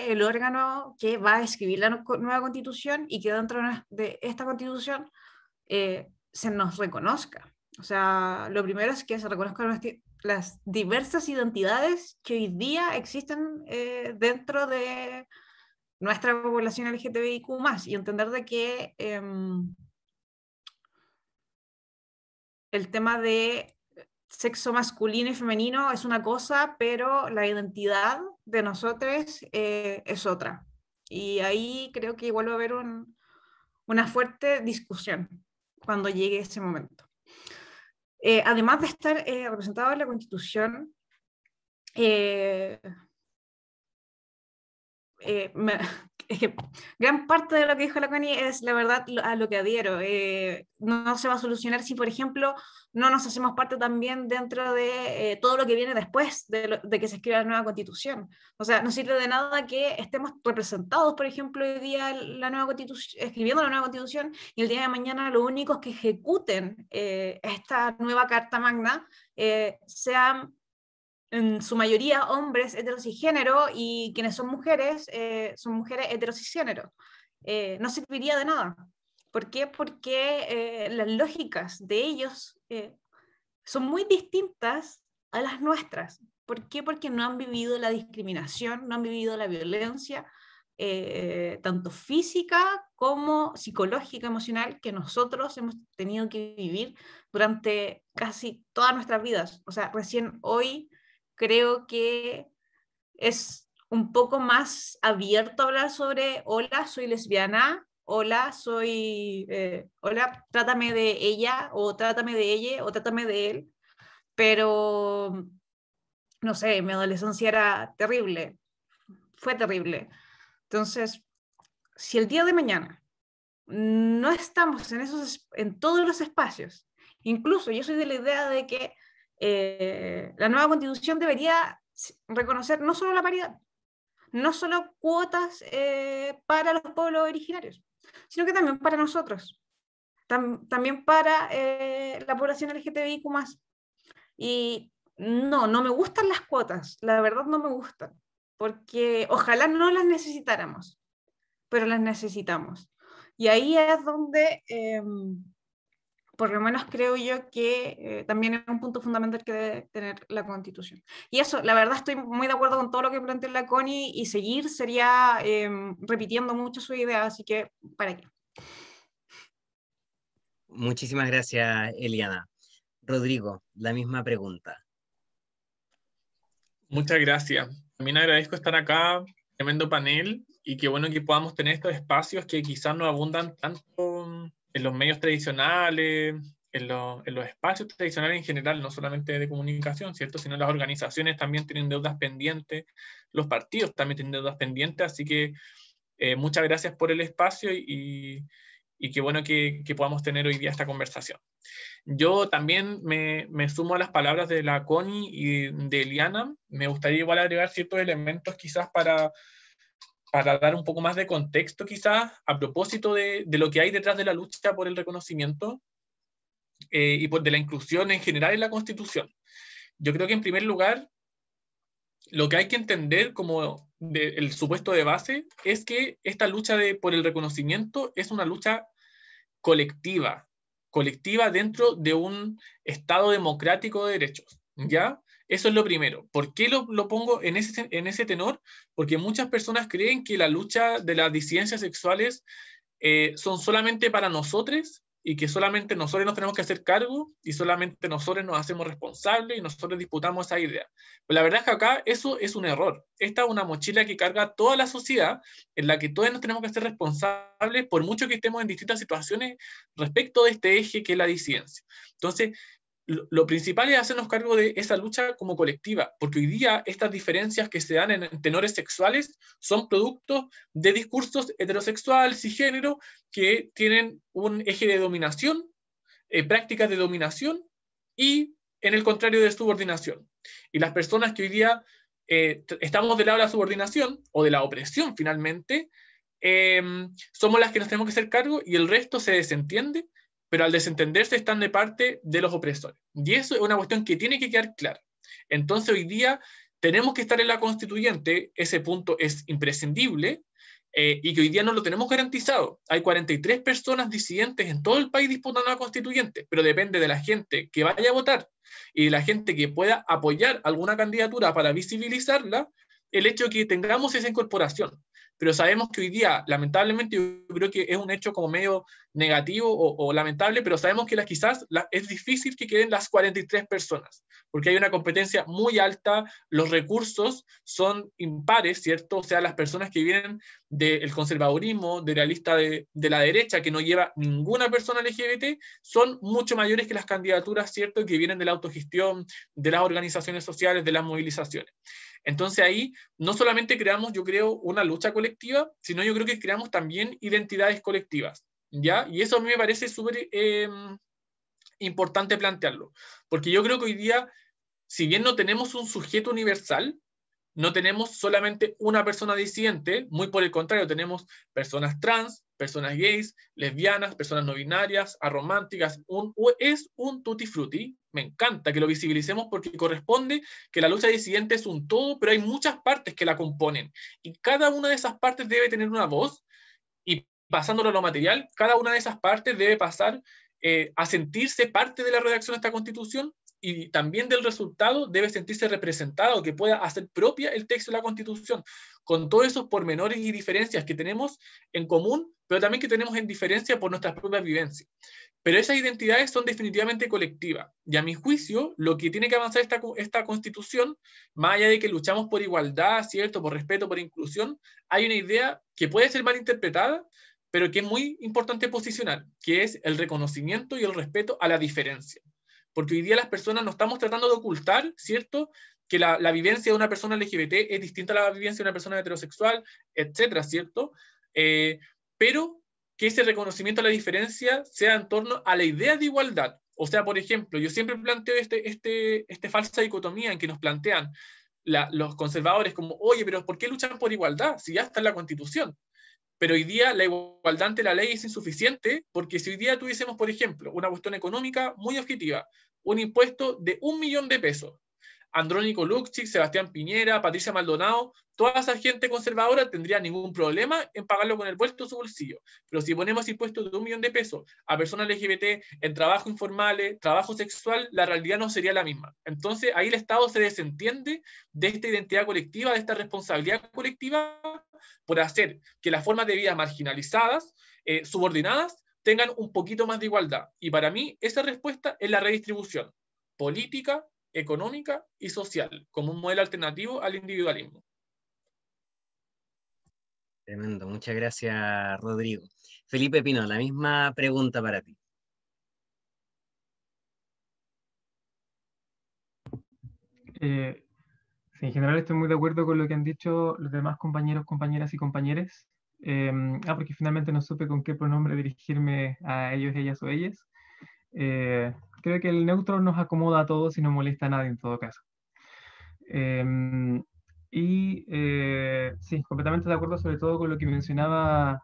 que el órgano que va a escribir la nueva constitución y que dentro de esta constitución se nos reconozca. O sea, lo primero es que se reconozcan las diversas identidades que hoy día existen dentro de nuestra población LGTBIQ+, y entender de que el tema de sexo masculino y femenino es una cosa, pero la identidad de nosotros es otra. Y ahí creo que igual va a haber una fuerte discusión cuando llegue ese momento. Además de estar representado en la Constitución, es que gran parte de lo que dijo la Connie es la verdad a lo que adhiero. No se va a solucionar si, por ejemplo, no nos hacemos parte también dentro de todo lo que viene después de que se escriba la nueva constitución. O sea, no sirve de nada que estemos representados, por ejemplo, hoy día la nueva constitución, escribiendo la nueva constitución, y el día de mañana los únicos que ejecuten esta nueva carta magna sean en su mayoría hombres heterocisgénero, y quienes son mujeres heterocisgénero. No serviría de nada. ¿Por qué? Porque las lógicas de ellos son muy distintas a las nuestras. ¿Por qué? Porque no han vivido la discriminación, no han vivido la violencia, tanto física como psicológica, emocional, que nosotros hemos tenido que vivir durante casi todas nuestras vidas. O sea, recién hoy creo que es un poco más abierto a hablar sobre, hola, soy lesbiana, hola, hola, trátame de ella, o trátame de ella, o trátame de él, pero, no sé, mi adolescencia era terrible, fue terrible. Entonces, si el día de mañana no estamos en todos los espacios, incluso yo soy de la idea de que la nueva constitución debería reconocer no solo la paridad, no solo cuotas para los pueblos originarios, sino que también para nosotros, también para la población LGTBIQ+. Y no me gustan las cuotas, la verdad no me gustan, porque ojalá no las necesitáramos, pero las necesitamos. Y ahí es donde por lo menos creo yo que también es un punto fundamental que debe tener la Constitución. Y eso, la verdad estoy muy de acuerdo con todo lo que plantea la Connie, y seguir sería repitiendo mucho su idea, así que ¿para qué? Muchísimas gracias, Eliana. Rodrigo, la misma pregunta. Muchas gracias. También agradezco estar acá, tremendo panel, y qué bueno que podamos tener estos espacios que quizás no abundan tanto en los medios tradicionales, en los espacios tradicionales en general, no solamente de comunicación, ¿cierto? Sino las organizaciones también tienen deudas pendientes, los partidos también tienen deudas pendientes, así que muchas gracias por el espacio y qué bueno que podamos tener hoy día esta conversación. Yo también me sumo a las palabras de la Connie y de Eliana. Me gustaría igual agregar ciertos elementos quizás para dar un poco más de contexto quizás a propósito de lo que hay detrás de la lucha por el reconocimiento y de la inclusión en general en la Constitución. Yo creo que en primer lugar lo que hay que entender como el supuesto de base es que esta lucha por el reconocimiento es una lucha colectiva dentro de un Estado democrático de derechos, ¿ya? Eso es lo primero. ¿Por qué lo pongo en ese tenor? Porque muchas personas creen que la lucha de las disidencias sexuales son solamente para nosotros, y que solamente nosotros nos tenemos que hacer cargo, y solamente nosotros nos hacemos responsables y nosotros disputamos esa idea. Pero la verdad es que acá eso es un error. Esta es una mochila que carga toda la sociedad, en la que todos nos tenemos que hacer responsables por mucho que estemos en distintas situaciones respecto de este eje que es la disidencia. Entonces, lo principal es hacernos cargo de esa lucha como colectiva, porque hoy día estas diferencias que se dan en tenores sexuales son producto de discursos heterosexual, cisgénero, que tienen un eje de dominación, prácticas de dominación, y en el contrario de subordinación. Y las personas que hoy día estamos del lado de la subordinación, o de la opresión finalmente, somos las que nos tenemos que hacer cargo, y el resto se desentiende, pero al desentenderse están de parte de los opresores. Y eso es una cuestión que tiene que quedar clara. Entonces hoy día tenemos que estar en la constituyente, ese punto es imprescindible, y que hoy día no lo tenemos garantizado. Hay 43 personas disidentes en todo el país disputando la constituyente, pero depende de la gente que vaya a votar y de la gente que pueda apoyar alguna candidatura para visibilizarla, el hecho de que tengamos esa incorporación. Pero sabemos que hoy día, lamentablemente, yo creo que es un hecho como medio negativo o lamentable, pero sabemos que quizás es difícil que queden las 43 personas, porque hay una competencia muy alta, los recursos son impares, ¿cierto? O sea, las personas que vienen del conservadurismo, de la lista de la derecha, que no lleva ninguna persona LGBT, son mucho mayores que las candidaturas, ¿cierto?, que vienen de la autogestión, de las organizaciones sociales, de las movilizaciones. Entonces ahí no solamente creamos, yo creo, una lucha colectiva, sino yo creo que creamos también identidades colectivas, ¿ya? Y eso a mí me parece súper importante plantearlo, porque yo creo que hoy día, si bien no tenemos un sujeto universal, no tenemos solamente una persona disidente, muy por el contrario, tenemos personas trans, personas gays, lesbianas, personas no binarias, arománticas, es un tutti frutti. Me encanta que lo visibilicemos porque corresponde que la lucha disidente es un todo, pero hay muchas partes que la componen y cada una de esas partes debe tener una voz y pasándolo a lo material, cada una de esas partes debe pasar a sentirse parte de la redacción de esta Constitución y también del resultado debe sentirse representado, que pueda hacer propia el texto de la Constitución, con todos esos pormenores y diferencias que tenemos en común, pero también que tenemos en diferencia por nuestras propias vivencias. Pero esas identidades son definitivamente colectivas. Y a mi juicio, lo que tiene que avanzar esta Constitución, más allá de que luchamos por igualdad, ¿cierto?, por respeto, por inclusión, hay una idea que puede ser mal interpretada, pero que es muy importante posicionar, que es el reconocimiento y el respeto a la diferencia. Porque hoy día las personas no estamos tratando de ocultar, ¿cierto?, que la vivencia de una persona LGBT es distinta a la vivencia de una persona heterosexual, etcétera, ¿cierto? Pero que ese reconocimiento a la diferencia sea en torno a la idea de igualdad. O sea, por ejemplo, yo siempre planteo esta falsa dicotomía en que nos plantean los conservadores como, oye, pero ¿por qué luchan por igualdad si ya está en la Constitución? Pero hoy día la igualdad ante la ley es insuficiente porque si hoy día tuviésemos, por ejemplo, una cuestión económica muy objetiva, un impuesto de 1 millón de pesos, Andrónico Luksic, Sebastián Piñera, Patricia Maldonado, toda esa gente conservadora tendría ningún problema en pagarlo con el vuelto de su bolsillo. Pero si ponemos impuestos de 1 millón de pesos a personas LGBT en trabajo informales, trabajo sexual, la realidad no sería la misma. Entonces ahí el Estado se desentiende de esta identidad colectiva, de esta responsabilidad colectiva por hacer que las formas de vida marginalizadas, subordinadas, tengan un poquito más de igualdad. Y para mí esa respuesta es la redistribución política, económica y social, como un modelo alternativo al individualismo. Tremendo, muchas gracias, Rodrigo. Felipe Pino, la misma pregunta para ti. Sí, en general estoy muy de acuerdo con lo que han dicho los demás compañeros, compañeras y compañeres. Porque finalmente no supe con qué pronombre dirigirme a ellos, ellas o ellas. Creo que el neutro nos acomoda a todos y no molesta a nadie en todo caso. Sí, completamente de acuerdo, sobre todo con lo que mencionaba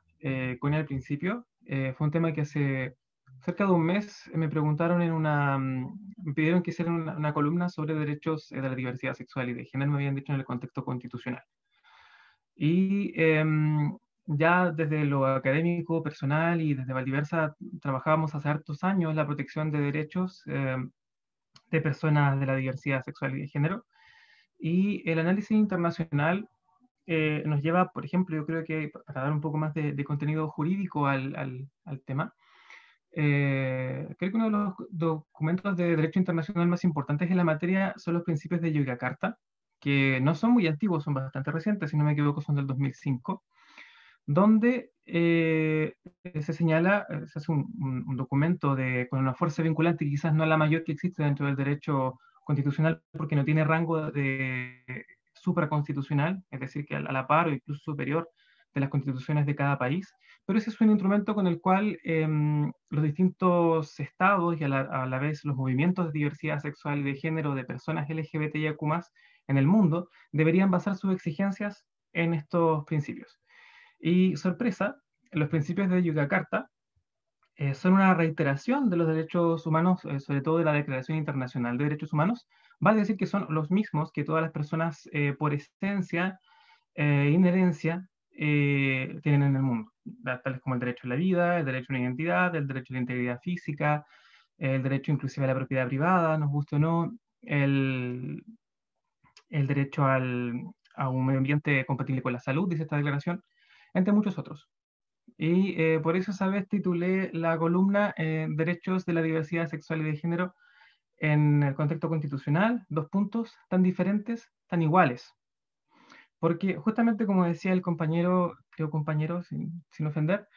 Connie al principio. Fue un tema que hace cerca de un mes me preguntaron me pidieron que hiciera una columna sobre derechos de la diversidad sexual y de género, me habían dicho en el contexto constitucional. Y ya desde lo académico, personal y desde Valdiversa trabajábamos hace hartos años la protección de derechos de personas de la diversidad sexual y de género. Y el análisis internacional nos lleva, por ejemplo, yo creo que para dar un poco más de contenido jurídico al tema, creo que uno de los documentos de derecho internacional más importantes en la materia son los principios de Yogyakarta, que no son muy antiguos, son bastante recientes, si no me equivoco son del 2005, donde se señala, se hace un documento con una fuerza vinculante, quizás no la mayor que existe dentro del derecho constitucional, porque no tiene rango de supraconstitucional, es decir, que a la par o incluso superior de las constituciones de cada país, pero ese es un instrumento con el cual los distintos estados y a la vez los movimientos de diversidad sexual y de género de personas LGBTIQ+ en el mundo deberían basar sus exigencias en estos principios. Y sorpresa, los principios de Yogyakarta son una reiteración de los derechos humanos, sobre todo de la Declaración Internacional de Derechos Humanos. Vale decir que son los mismos que todas las personas, por esencia, inherencia, tienen en el mundo, tales como el derecho a la vida, el derecho a una identidad, el derecho a la integridad física, el derecho inclusive a la propiedad privada, nos guste o no, el derecho a un medio ambiente compatible con la salud, dice esta declaración, entre muchos otros. Y por eso esa vez titulé la columna Derechos de la diversidad sexual y de género en el contexto constitucional, dos puntos, tan diferentes, tan iguales. Porque justamente como decía el compañero, creo compañero, sin ofender,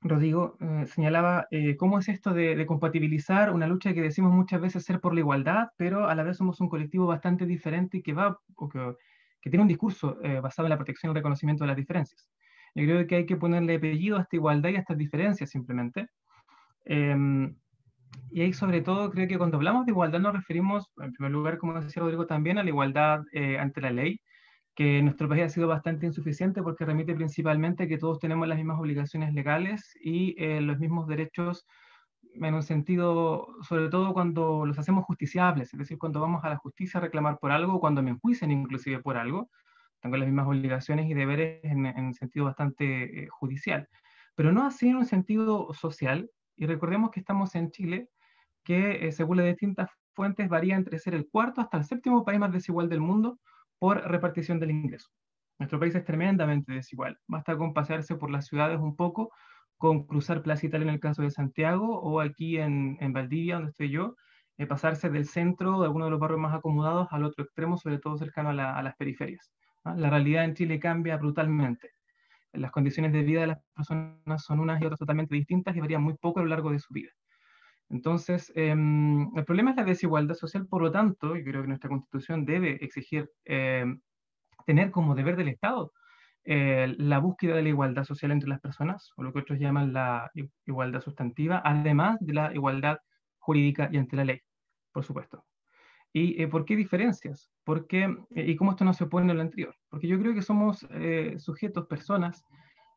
Rodrigo señalaba cómo es esto de compatibilizar una lucha que decimos muchas veces ser por la igualdad, pero a la vez somos un colectivo bastante diferente y que va, o que tiene un discurso basado en la protección y el reconocimiento de las diferencias. Yo creo que hay que ponerle apellido a esta igualdad y a estas diferencias simplemente. Y ahí sobre todo creo que cuando hablamos de igualdad nos referimos, en primer lugar, como decía Rodrigo también, a la igualdad ante la ley, que en nuestro país ha sido bastante insuficiente porque remite principalmente a que todos tenemos las mismas obligaciones legales y los mismos derechos en un sentido, sobre todo cuando los hacemos justiciables, es decir, cuando vamos a la justicia a reclamar por algo, cuando me enjuician inclusive por algo, tengo las mismas obligaciones y deberes en un sentido bastante judicial, pero no así en un sentido social. Y recordemos que estamos en Chile, que según las distintas fuentes varía entre ser el cuarto hasta el séptimo país más desigual del mundo por repartición del ingreso. Nuestro país es tremendamente desigual. Basta con pasearse por las ciudades un poco, con cruzar Plaza Italia en el caso de Santiago, o aquí en Valdivia, donde estoy yo, pasarse del centro de alguno de los barrios más acomodados al otro extremo, sobre todo cercano a las periferias. ¿Ah? La realidad en Chile cambia brutalmente. Las condiciones de vida de las personas son unas y otras totalmente distintas y varían muy poco a lo largo de su vida. Entonces, el problema es la desigualdad social, por lo tanto, yo creo que nuestra Constitución debe exigir, tener como deber del Estado la búsqueda de la igualdad social entre las personas, o lo que otros llaman la igualdad sustantiva, además de la igualdad jurídica y ante la ley, por supuesto. ¿Y por qué diferencias? Porque, ¿y cómo esto no se opone a lo anterior? Porque yo creo que somos sujetos, personas,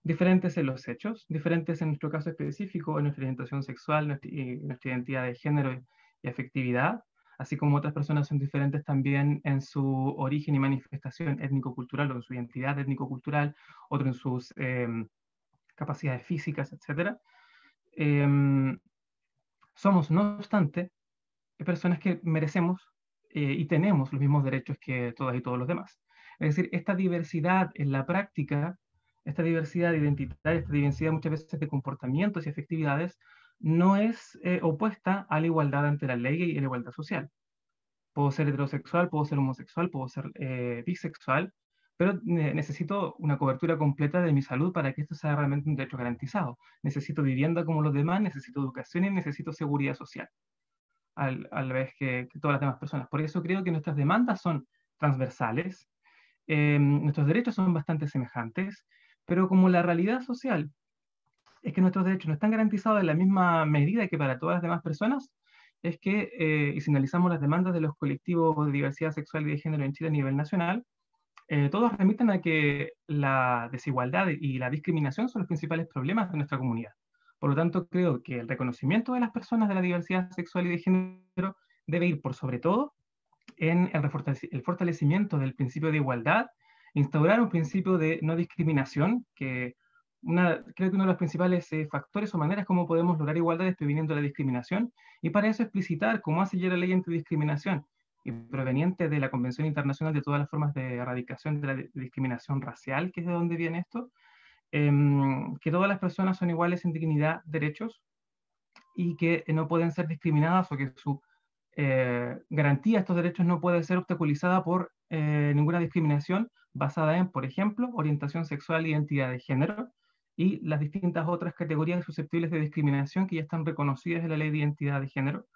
diferentes en los hechos, diferentes en nuestro caso específico, en nuestra orientación sexual, nuestra identidad de género y afectividad, así como otras personas son diferentes también en su origen y manifestación étnico-cultural o en su identidad étnico-cultural, otro en sus capacidades físicas, etc. Somos, no obstante, personas que merecemos y tenemos los mismos derechos que todas y todos los demás. Es decir, esta diversidad en la práctica, esta diversidad identitaria, esta diversidad muchas veces de comportamientos y afectividades, no es opuesta a la igualdad ante la ley y a la igualdad social. Puedo ser heterosexual, puedo ser homosexual, puedo ser bisexual, pero necesito una cobertura completa de mi salud para que esto sea realmente un derecho garantizado. Necesito vivienda como los demás, necesito educación y necesito seguridad social a la vez que todas las demás personas. Por eso creo que nuestras demandas son transversales, nuestros derechos son bastante semejantes, pero como la realidad social es que nuestros derechos no están garantizados en la misma medida que para todas las demás personas, es que, y si analizamos las demandas de los colectivos de diversidad sexual y de género en Chile a nivel nacional, todos remiten a que la desigualdad y la discriminación son los principales problemas de nuestra comunidad. Por lo tanto, creo que el reconocimiento de las personas de la diversidad sexual y de género debe ir por sobre todo en el fortalecimiento del principio de igualdad, instaurar un principio de no discriminación, que creo que uno de los principales factores o maneras como podemos lograr igualdad es previniendo la discriminación, y para eso explicitar cómo hace ya la ley antidiscriminación, y proveniente de la Convención Internacional de todas las formas de erradicación de la discriminación racial, que es de donde viene esto, que todas las personas son iguales en dignidad, derechos, y que no pueden ser discriminadas o que su garantía de estos derechos no puede ser obstaculizada por ninguna discriminación basada en, por ejemplo, orientación sexual, identidad de género y las distintas otras categorías susceptibles de discriminación que ya están reconocidas en la ley de identidad de género,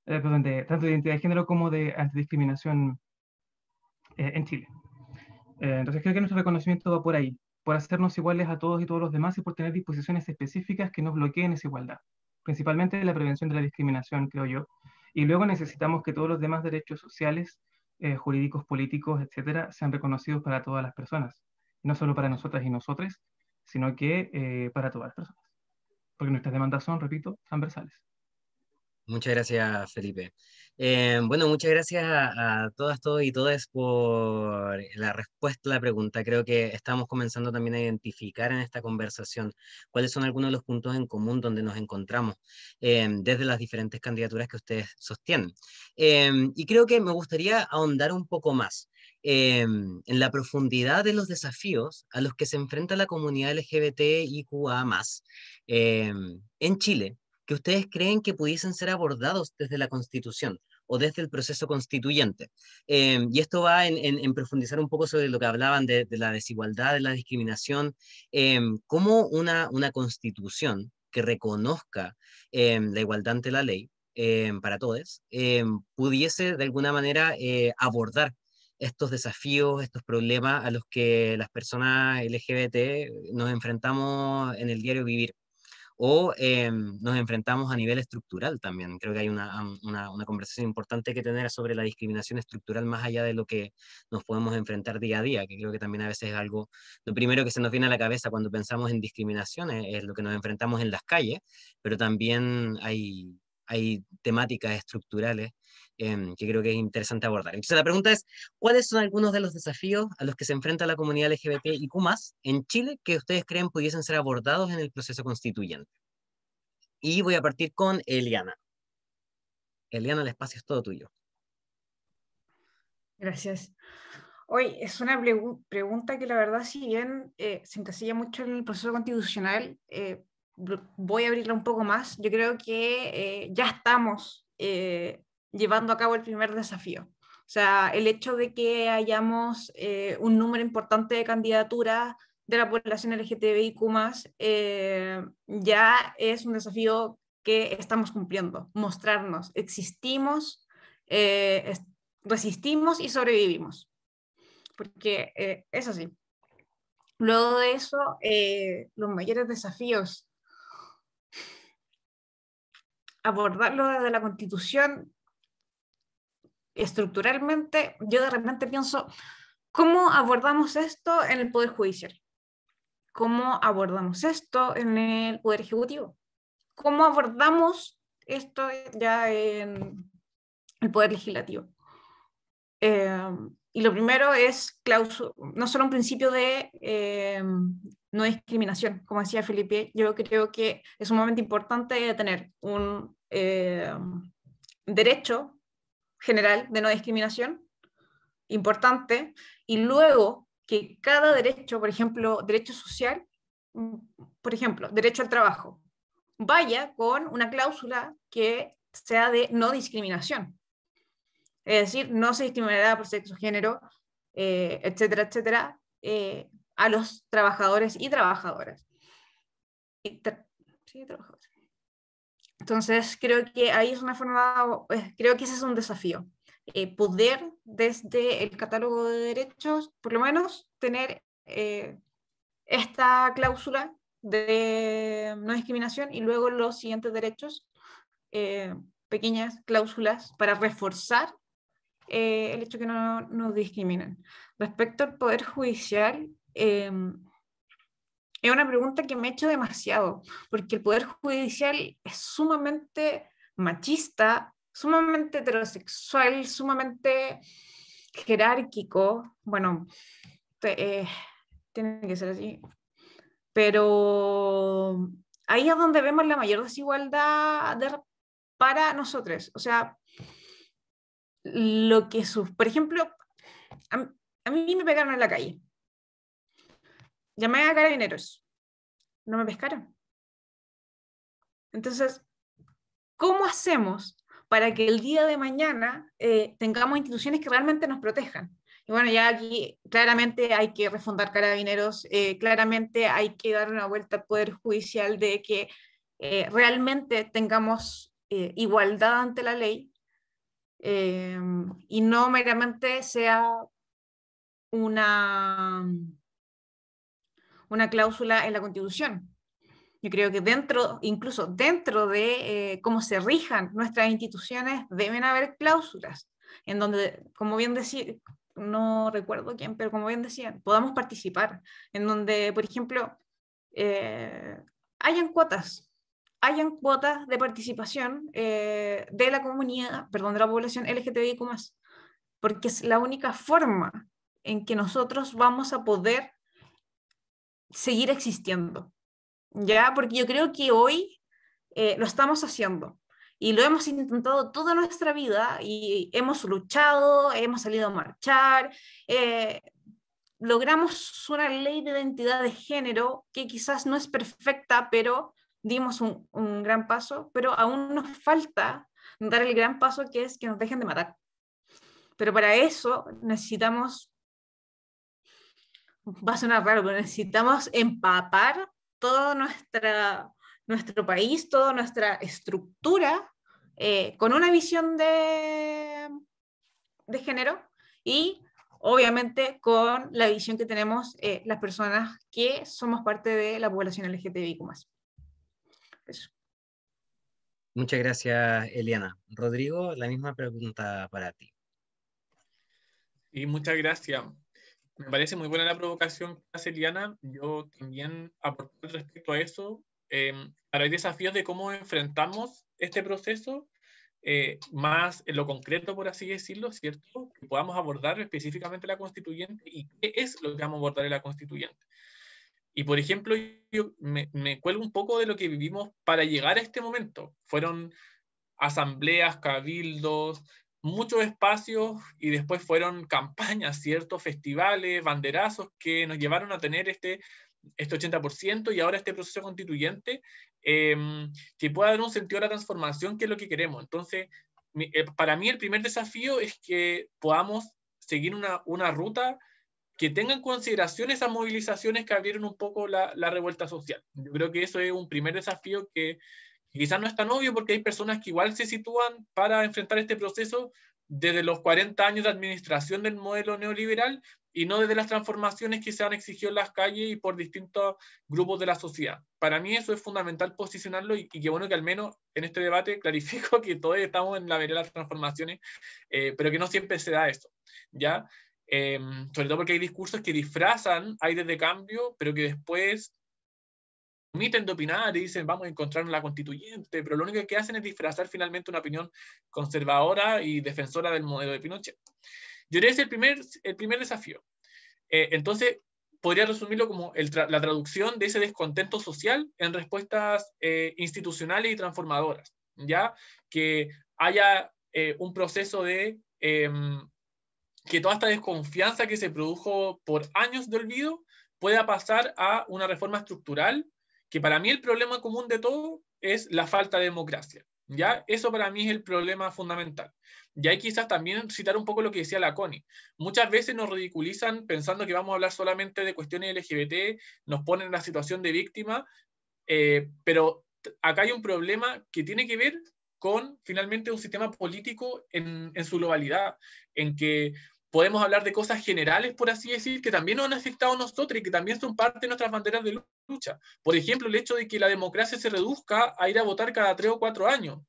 perdón, tanto de identidad de género como de antidiscriminación en Chile. Entonces creo que nuestro reconocimiento va por ahí, por hacernos iguales a todos y todos los demás y por tener disposiciones específicas que nos bloqueen esa igualdad, principalmente la prevención de la discriminación, creo yo. Y luego necesitamos que todos los demás derechos sociales, jurídicos, políticos, etcétera, sean reconocidos para todas las personas, no solo para nosotras y nosotros, sino que para todas las personas. porque nuestras demandas son, repito, transversales. Muchas gracias, Felipe. Bueno, muchas gracias a todas, todos y todas por la respuesta a la pregunta. Creo que estamos comenzando también a identificar en esta conversación cuáles son algunos de los puntos en común donde nos encontramos desde las diferentes candidaturas que ustedes sostienen. Y creo que me gustaría ahondar un poco más en la profundidad de los desafíos a los que se enfrenta la comunidad LGBTIQA+, en Chile, que ustedes creen que pudiesen ser abordados desde la Constitución o desde el proceso constituyente. Y esto va en profundizar un poco sobre lo que hablaban de la desigualdad, de la discriminación, cómo una constitución que reconozca la igualdad ante la ley para todos, pudiese de alguna manera abordar estos desafíos, estos problemas a los que las personas LGBT nos enfrentamos en el diario vivir o nos enfrentamos a nivel estructural también. Creo que hay una conversación importante que tener sobre la discriminación estructural más allá de lo que nos podemos enfrentar día a día, que creo que también a veces es algo, lo primero que se nos viene a la cabeza cuando pensamos en discriminación es lo que nos enfrentamos en las calles, pero también hay temáticas estructurales que creo que es interesante abordar. Entonces la pregunta es, ¿cuáles son algunos de los desafíos a los que se enfrenta la comunidad LGBTIQ+ en Chile que ustedes creen pudiesen ser abordados en el proceso constituyente? Y voy a partir con Eliana. Eliana, el espacio es todo tuyo. Gracias. Hoy es una pregunta que la verdad, si bien se encasilla mucho en el proceso constitucional, voy a abrirla un poco más. Yo creo que ya estamos llevando a cabo el primer desafío. O sea, el hecho de que hayamos un número importante de candidaturas de la población LGTBIQ+, ya es un desafío que estamos cumpliendo. Mostrarnos, existimos, resistimos y sobrevivimos. Porque es así. Luego de eso, los mayores desafíos, abordarlo desde la Constitución, estructuralmente, yo de repente pienso, ¿cómo abordamos esto en el Poder Judicial? ¿Cómo abordamos esto en el Poder Ejecutivo? ¿Cómo abordamos esto ya en el Poder Legislativo? Y lo primero es no solo un principio de no discriminación, como decía Felipe, yo creo que es un momento importante de tener un derecho general de no discriminación, importante, y luego que cada derecho, por ejemplo, derecho social, por ejemplo, derecho al trabajo, vaya con una cláusula que sea de no discriminación. Es decir, no se discriminará por sexo, género, etcétera, etcétera, a los trabajadores y trabajadoras. Sí, trabajadores. Entonces, creo que ahí es una forma, creo que ese es un desafío. Poder, desde el catálogo de derechos, por lo menos, tener esta cláusula de no discriminación y luego los siguientes derechos, pequeñas cláusulas para reforzar el hecho que no nos discriminen. Respecto al Poder Judicial, es una pregunta que me he hecho demasiado, porque el Poder Judicial es sumamente machista, sumamente heterosexual, sumamente jerárquico. Bueno, tiene que ser así. Pero ahí es donde vemos la mayor desigualdad para nosotros. O sea, lo que por ejemplo, a mí me pegaron en la calle. Llamé a carabineros. No me pescaron. Entonces, ¿cómo hacemos para que el día de mañana tengamos instituciones que realmente nos protejan? Y bueno, ya aquí claramente hay que refundar carabineros, claramente hay que dar una vuelta al Poder Judicial de que realmente tengamos igualdad ante la ley, y no meramente sea una cláusula en la Constitución. Yo creo que incluso dentro de cómo se rijan nuestras instituciones, deben haber cláusulas en donde, como bien decía, no recuerdo quién, pero como bien decían, podamos participar, en donde, por ejemplo, hayan cuotas hayan cuotas de participación de la comunidad, perdón, de la población LGTBIQ+, porque es la única forma en que nosotros vamos a poder seguir existiendo, ¿ya? Porque yo creo que hoy lo estamos haciendo y lo hemos intentado toda nuestra vida y hemos luchado, hemos salido a marchar, logramos una ley de identidad de género que quizás no es perfecta, pero dimos un gran paso, pero aún nos falta dar el gran paso que es que nos dejen de matar. Pero para eso necesitamos, va a sonar raro, pero necesitamos empapar todo nuestro país, toda nuestra estructura con una visión de género y obviamente con la visión que tenemos las personas que somos parte de la población LGTBIQ+. Eso. Muchas gracias, Eliana. Rodrigo, la misma pregunta para ti. Y muchas gracias. Me parece muy buena la provocación que hace Eliana. Yo también aporto respecto a eso. Ahora hay desafíos de cómo enfrentamos este proceso, más en lo concreto, por así decirlo, ¿cierto? Que podamos abordar específicamente la constituyente y qué es lo que vamos a abordar en la constituyente. Y, por ejemplo, yo me cuelgo un poco de lo que vivimos para llegar a este momento. Fueron asambleas, cabildos, muchos espacios y después fueron campañas, ¿cierto? Festivales, banderazos que nos llevaron a tener este 80% y ahora este proceso constituyente que pueda dar un sentido a la transformación, que es lo que queremos. Entonces, para mí el primer desafío es que podamos seguir una ruta que tenga en consideración esas movilizaciones que abrieron un poco la revuelta social. Yo creo que eso es un primer desafío que quizás no es tan obvio porque hay personas que igual se sitúan para enfrentar este proceso desde los 40 años de administración del modelo neoliberal y no desde las transformaciones que se han exigido en las calles y por distintos grupos de la sociedad. Para mí eso es fundamental posicionarlo y qué bueno que al menos en este debate clarifico que todos estamos en la vereda de las transformaciones, pero que no siempre se da eso, ¿ya? Sobre todo porque hay discursos que disfrazan aires de cambio, pero que después omiten de opinar y dicen vamos a encontrarnos la constituyente, pero lo único que hacen es disfrazar finalmente una opinión conservadora y defensora del modelo de Pinochet. Yo creo que es el primer desafío. Entonces, podría resumirlo como la traducción de ese descontento social en respuestas institucionales y transformadoras, ¿ya? Que haya un proceso de que toda esta desconfianza que se produjo por años de olvido pueda pasar a una reforma estructural, que para mí el problema común de todo es la falta de democracia, ¿ya? Eso para mí es el problema fundamental. Y hay quizás también citar un poco lo que decía la Connie. Muchas veces nos ridiculizan pensando que vamos a hablar solamente de cuestiones LGBT, nos ponen en la situación de víctima, pero acá hay un problema que tiene que ver con finalmente un sistema político en su globalidad, en que podemos hablar de cosas generales, por así decir, que también nos han afectado a nosotros y que también son parte de nuestras banderas de lucha. Por ejemplo, el hecho de que la democracia se reduzca a ir a votar cada 3 o 4 años.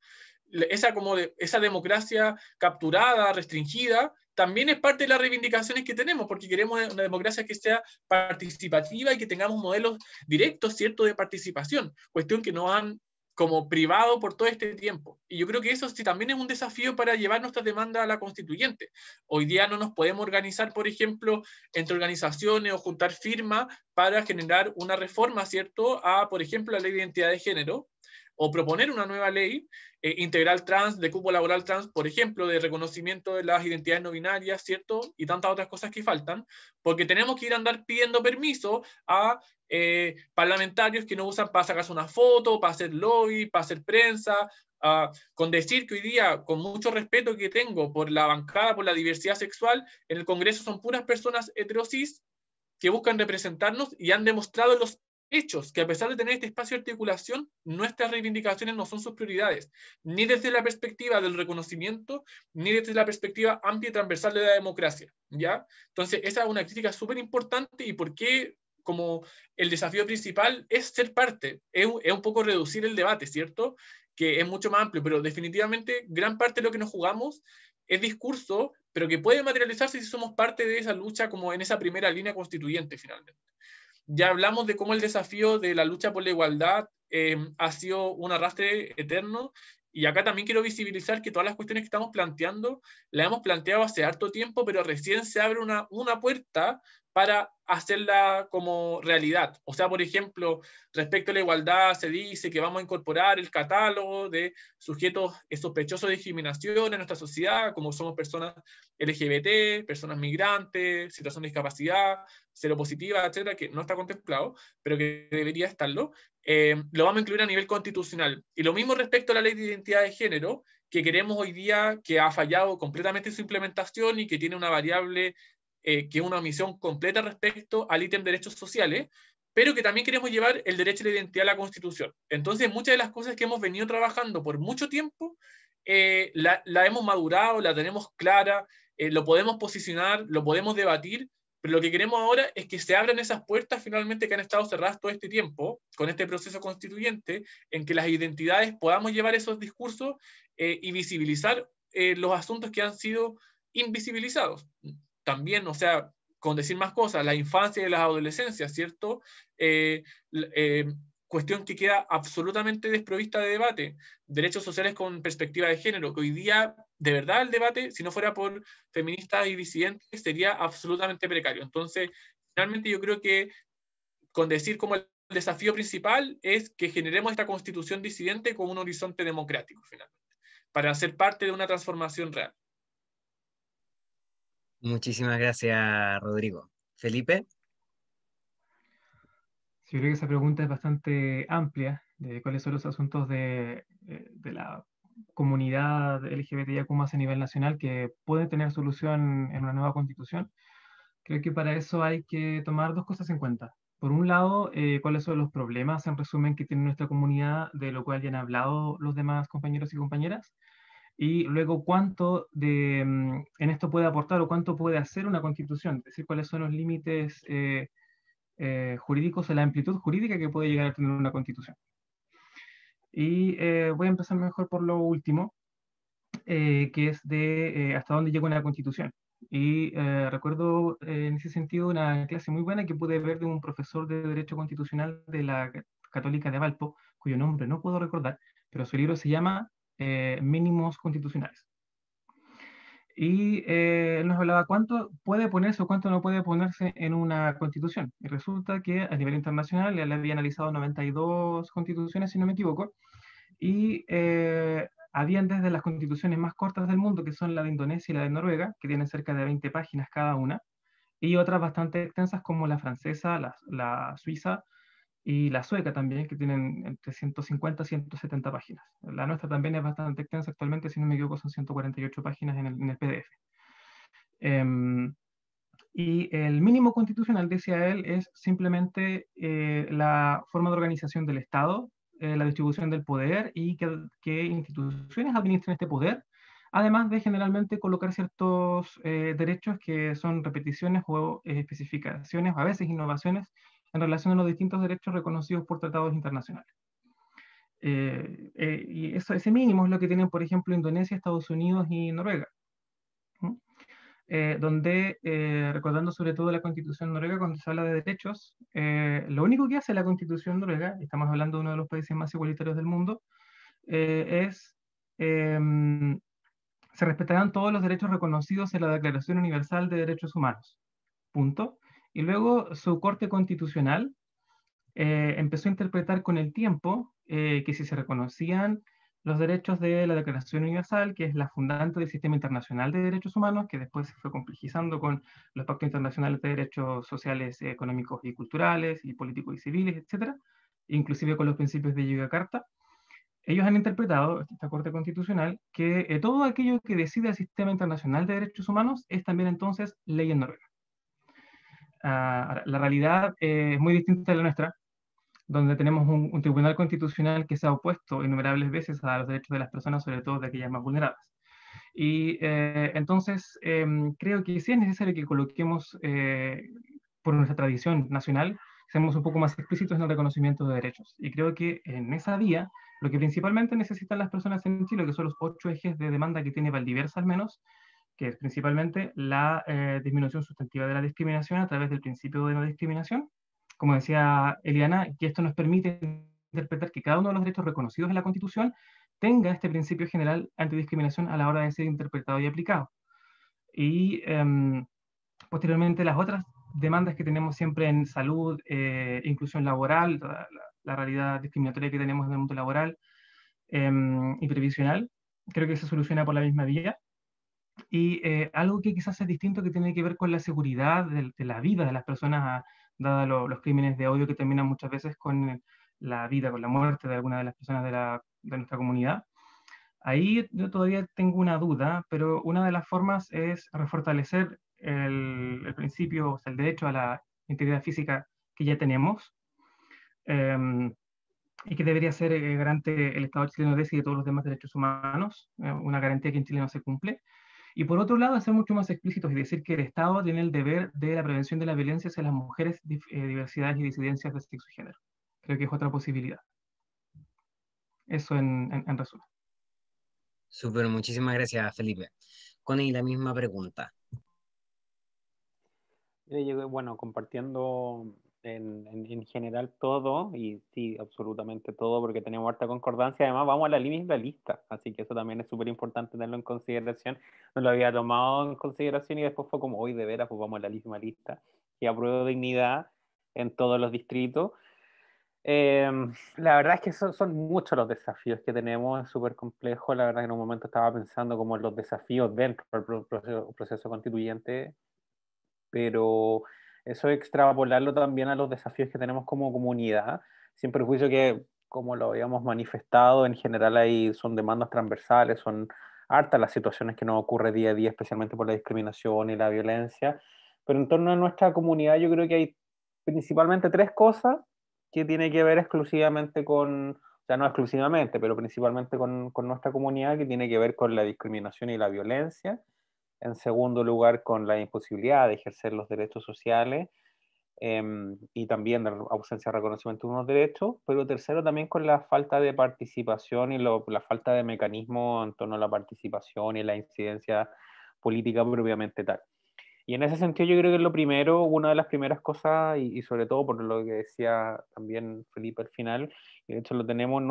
Esa democracia capturada, restringida, también es parte de las reivindicaciones que tenemos, porque queremos una democracia que sea participativa y que tengamos modelos directos, ¿cierto?, de participación, cuestión que nos han como privado por todo este tiempo. Y yo creo que eso sí también es un desafío para llevar nuestras demandas a la constituyente. Hoy día no nos podemos organizar, por ejemplo, entre organizaciones o juntar firmas para generar una reforma, ¿cierto?, a, por ejemplo, la ley de identidad de género, o proponer una nueva ley integral trans, de cupo laboral trans, por ejemplo, de reconocimiento de las identidades no binarias, ¿cierto? Y tantas otras cosas que faltan, porque tenemos que ir a andar pidiendo permiso a parlamentarios que no usan para sacarse una foto, para hacer lobby, para hacer prensa, con decir que hoy día, con mucho respeto que tengo por la bancada, por la diversidad sexual, en el Congreso son puras personas heterosis que buscan representarnos y han demostrado en los hechos que a pesar de tener este espacio de articulación, nuestras reivindicaciones no son sus prioridades, ni desde la perspectiva del reconocimiento, ni desde la perspectiva amplia y transversal de la democracia, ¿ya? Entonces, esa es una crítica súper importante y por qué como el desafío principal es ser parte, es un poco reducir el debate, ¿cierto? Que es mucho más amplio, pero definitivamente gran parte de lo que nos jugamos es discurso, pero que puede materializarse si somos parte de esa lucha como en esa primera línea constituyente finalmente. Ya hablamos de cómo el desafío de la lucha por la igualdad ha sido un arrastre eterno, y acá también quiero visibilizar que todas las cuestiones que estamos planteando las hemos planteado hace harto tiempo, pero recién se abre una puerta para hacerla como realidad. O sea, por ejemplo, respecto a la igualdad, se dice que vamos a incorporar el catálogo de sujetos sospechosos de discriminación en nuestra sociedad, como somos personas LGBT, personas migrantes, situación de discapacidad, seropositiva, etcétera, que no está contemplado, pero que debería estarlo. Lo vamos a incluir a nivel constitucional. Y lo mismo respecto a la ley de identidad de género, que queremos hoy día, que ha fallado completamente en su implementación y que tiene una variable que es una omisión completa respecto al ítem de derechos sociales, pero que también queremos llevar el derecho a la identidad a la Constitución. Entonces, muchas de las cosas que hemos venido trabajando por mucho tiempo, la hemos madurado, la tenemos clara, lo podemos posicionar, lo podemos debatir, pero lo que queremos ahora es que se abran esas puertas finalmente que han estado cerradas todo este tiempo, con este proceso constituyente, en que las identidades podamos llevar esos discursos y visibilizar los asuntos que han sido invisibilizados. También, o sea, con decir más cosas, la infancia y las adolescencias, ¿cierto? Cuestión que queda absolutamente desprovista de debate. Derechos sociales con perspectiva de género, que hoy día, de verdad, el debate, si no fuera por feministas y disidentes, sería absolutamente precario. Entonces, finalmente yo creo que con decir como el desafío principal es que generemos esta constitución disidente con un horizonte democrático, finalmente, para ser parte de una transformación real. Muchísimas gracias, Rodrigo. Felipe. Sí, yo creo que esa pregunta es bastante amplia, de cuáles son los asuntos de la comunidad LGBTIQ+ a nivel nacional que pueden tener solución en una nueva constitución. Creo que para eso hay que tomar dos cosas en cuenta. Por un lado, cuáles son los problemas, en resumen, que tiene nuestra comunidad, de lo cual ya han hablado los demás compañeros y compañeras. Y luego, cuánto en esto puede aportar o cuánto puede hacer una constitución, es decir, cuáles son los límites jurídicos o la amplitud jurídica que puede llegar a tener una constitución. Y voy a empezar mejor por lo último, que es de hasta dónde llega una constitución. Y recuerdo en ese sentido una clase muy buena que pude ver de un profesor de Derecho Constitucional de la Católica de Valpo, cuyo nombre no puedo recordar, pero su libro se llama Mínimos Constitucionales. Y él nos hablaba cuánto puede ponerse o cuánto no puede ponerse en una constitución. Y resulta que a nivel internacional él había analizado 92 constituciones, si no me equivoco, y habían desde las constituciones más cortas del mundo, que son la de Indonesia y la de Noruega, que tienen cerca de 20 páginas cada una, y otras bastante extensas como la francesa, la suiza y la sueca también, que tienen entre 150 y 170 páginas. La nuestra también es bastante extensa actualmente, si no me equivoco, son 148 páginas en el PDF. Y el mínimo constitucional, decía él, es simplemente la forma de organización del Estado, la distribución del poder y que instituciones administren este poder, además de generalmente colocar ciertos derechos que son repeticiones o especificaciones, a veces innovaciones, en relación a los distintos derechos reconocidos por tratados internacionales. Y ese mínimo es lo que tienen, por ejemplo, Indonesia, Estados Unidos y Noruega. Donde, recordando sobre todo la Constitución noruega, cuando se habla de derechos, lo único que hace la Constitución noruega, estamos hablando de uno de los países más igualitarios del mundo, es se respetarán todos los derechos reconocidos en la Declaración Universal de Derechos Humanos. Punto. Y luego su Corte Constitucional empezó a interpretar con el tiempo que si se reconocían los derechos de la Declaración Universal, que es la fundante del Sistema Internacional de Derechos Humanos, que después se fue complejizando con los pactos internacionales de derechos sociales, económicos y culturales, y políticos y civiles, etc., inclusive con los principios de Yogyakarta. Ellos han interpretado, esta Corte Constitucional, que todo aquello que decide el Sistema Internacional de Derechos Humanos es también entonces ley en Noruega. La realidad es muy distinta a la nuestra, donde tenemos un tribunal constitucional que se ha opuesto innumerables veces a los derechos de las personas, sobre todo de aquellas más vulneradas. Y entonces creo que sí es necesario que coloquemos, por nuestra tradición nacional, seamos un poco más explícitos en el reconocimiento de derechos. Y creo que en esa vía, lo que principalmente necesitan las personas en Chile, que son los 8 ejes de demanda que tiene Valdiversa al menos, que es principalmente la disminución sustantiva de la discriminación a través del principio de no discriminación, como decía Eliana, que esto nos permite interpretar que cada uno de los derechos reconocidos en la Constitución tenga este principio general antidiscriminación a la hora de ser interpretado y aplicado. Y posteriormente las otras demandas que tenemos siempre en salud, inclusión laboral, la realidad discriminatoria que tenemos en el mundo laboral y previsional, creo que se soluciona por la misma vía. Y algo que quizás es distinto, que tiene que ver con la seguridad de la vida de las personas, dadas los crímenes de odio que terminan muchas veces con la vida, con la muerte de alguna de las personas de nuestra comunidad. Ahí yo todavía tengo una duda, pero una de las formas es refortalecer el principio, o sea, el derecho a la integridad física que ya tenemos, y que debería ser garante el Estado chileno de ese y de todos los demás derechos humanos, una garantía que en Chile no se cumple. Y por otro lado, ser mucho más explícitos y decir que el Estado tiene el deber de la prevención de la violencia hacia las mujeres, diversidades y disidencias de sexo y género. Creo que es otra posibilidad. Eso en resumen. Súper, muchísimas gracias, Felipe. Connie, la misma pregunta. Bueno, compartiendo en general todo, y sí, absolutamente todo, porque tenemos harta concordancia. Además, vamos a la misma lista, así que eso también es súper importante tenerlo en consideración. No lo había tomado en consideración y después fue como, hoy de veras, pues vamos a la misma lista. Y apruebo dignidad en todos los distritos. La verdad es que son muchos los desafíos que tenemos, es súper complejo. La verdad que en un momento estaba pensando como en los desafíos dentro del proceso constituyente, pero eso extrapolarlo también a los desafíos que tenemos como comunidad, sin perjuicio que, como lo habíamos manifestado, en general ahí son demandas transversales, son hartas las situaciones que nos ocurre día a día, especialmente por la discriminación y la violencia, pero en torno a nuestra comunidad yo creo que hay principalmente tres cosas que tienen que ver exclusivamente con, o sea, no exclusivamente, pero principalmente con nuestra comunidad, que tiene que ver con la discriminación y la violencia. En segundo lugar, con la imposibilidad de ejercer los derechos sociales, y también la ausencia de reconocimiento de unos derechos, pero tercero también con la falta de participación y la falta de mecanismos en torno a la participación y la incidencia política propiamente tal. Y en ese sentido yo creo que es lo primero, una de las primeras cosas, y sobre todo por lo que decía también Felipe al final, y de hecho lo tenemos en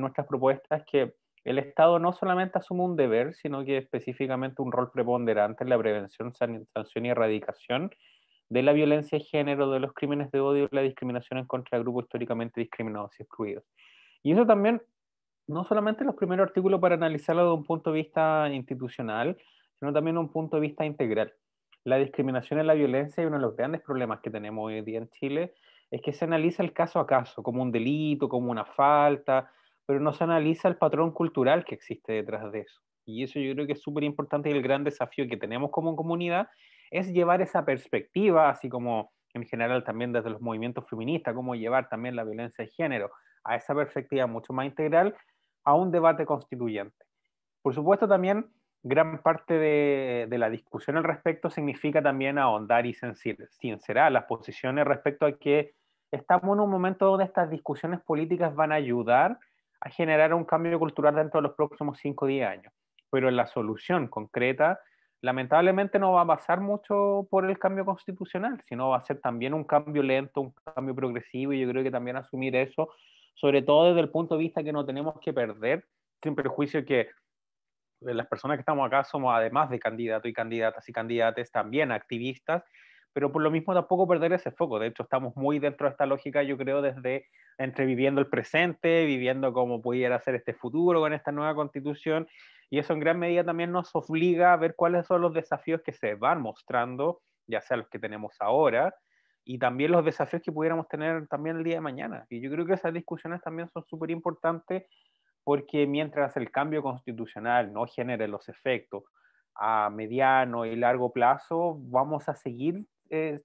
nuestras propuestas, que el Estado no solamente asume un deber, sino que específicamente un rol preponderante en la prevención, sanción y erradicación de la violencia de género, de los crímenes de odio y la discriminación en contra de grupos históricamente discriminados y excluidos. Y eso también, no solamente los primeros artículos para analizarlo de un punto de vista institucional, sino también de un punto de vista integral. La discriminación y la violencia, y uno de los grandes problemas que tenemos hoy en día en Chile, es que se analiza el caso a caso, como un delito, como una falta, pero no se analiza el patrón cultural que existe detrás de eso. Y eso yo creo que es súper importante, y el gran desafío que tenemos como comunidad es llevar esa perspectiva, así como en general también desde los movimientos feministas, cómo llevar también la violencia de género a esa perspectiva mucho más integral, a un debate constituyente. Por supuesto, también gran parte de la discusión al respecto significa también ahondar y sincerar las posiciones respecto a que estamos en un momento donde estas discusiones políticas van a ayudar a generar un cambio cultural dentro de los próximos 5 o 10 años. Pero la solución concreta, lamentablemente, no va a pasar mucho por el cambio constitucional, sino va a ser también un cambio lento, un cambio progresivo, y yo creo que también asumir eso, sobre todo desde el punto de vista que no tenemos que perder, sin perjuicio que las personas que estamos acá somos, además de candidatos y candidatas y candidates, también activistas, pero por lo mismo tampoco perder ese foco. De hecho, estamos muy dentro de esta lógica, yo creo, desde entre viviendo el presente, viviendo cómo pudiera ser este futuro con esta nueva constitución, y eso en gran medida también nos obliga a ver cuáles son los desafíos que se van mostrando, ya sea los que tenemos ahora, y también los desafíos que pudiéramos tener también el día de mañana. Y yo creo que esas discusiones también son súper importantes, porque mientras el cambio constitucional no genere los efectos a mediano y largo plazo, vamos a seguir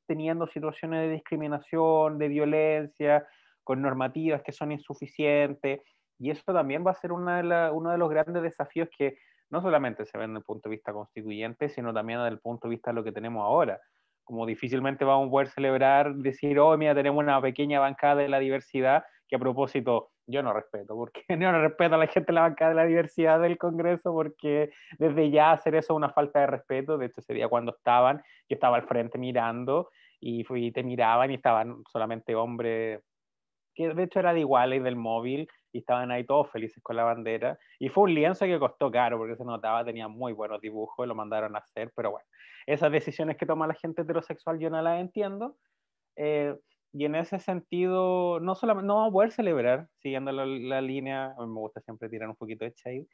teniendo situaciones de discriminación, de violencia, con normativas que son insuficientes, y eso también va a ser uno de los grandes desafíos que no solamente se ven desde el punto de vista constituyente, sino también desde el punto de vista de lo que tenemos ahora. Como difícilmente vamos a poder celebrar, decir, oh, mira, tenemos una pequeña bancada de la diversidad, que a propósito yo no respeto, porque yo no respeto a la gente de la bancada de la diversidad del Congreso, porque desde ya hacer eso es una falta de respeto. De hecho, ese día cuando estaban, yo estaba al frente mirando, y te miraban y estaban solamente hombres, que de hecho era de Iguala y del móvil, y estaban ahí todos felices con la bandera. Y fue un lienzo que costó caro, porque se notaba, tenía muy buenos dibujos, lo mandaron a hacer, pero bueno, esas decisiones que toma la gente heterosexual yo no las entiendo. Eh, y en ese sentido, no solamente no vamos a poder celebrar, siguiendo la línea, a mí me gusta siempre tirar un poquito de shade,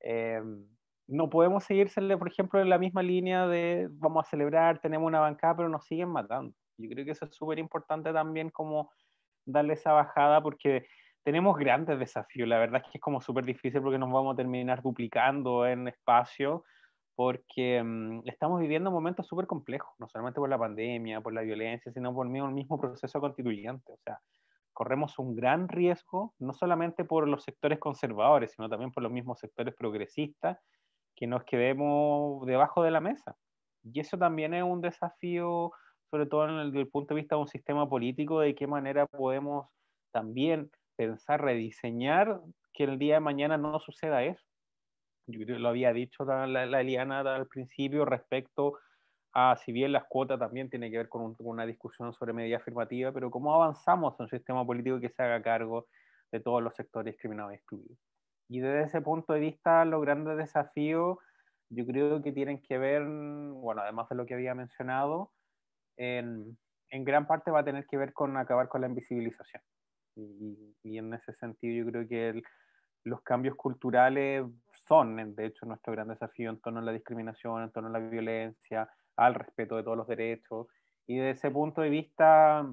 eh, no podemos seguirse, por ejemplo, en la misma línea de vamos a celebrar, tenemos una bancada, pero nos siguen matando. Yo creo que eso es súper importante también, como darle esa bajada, porque tenemos grandes desafíos. La verdad es que es como súper difícil porque nos vamos a terminar duplicando en espacio, porque estamos viviendo momentos súper complejos, no solamente por la pandemia, por la violencia, sino por el mismo proceso constituyente. O sea, corremos un gran riesgo, no solamente por los sectores conservadores, sino también por los mismos sectores progresistas, que nos quedemos debajo de la mesa. Y eso también es un desafío, sobre todo desde el punto de vista de un sistema político, de qué manera podemos también pensar, rediseñar que el día de mañana no suceda eso. Yo creo que lo había dicho la Eliana al principio respecto a, si bien las cuotas también tiene que ver con una discusión sobre medida afirmativa, pero cómo avanzamos en un sistema político que se haga cargo de todos los sectores discriminados y excluidos. Y desde ese punto de vista, los grandes desafíos, yo creo que tienen que ver, bueno, además de lo que había mencionado, en gran parte va a tener que ver con acabar con la invisibilización. Y en ese sentido yo creo que los cambios culturales son, de hecho, nuestro gran desafío en torno a la discriminación, en torno a la violencia, al respeto de todos los derechos. Y desde ese punto de vista,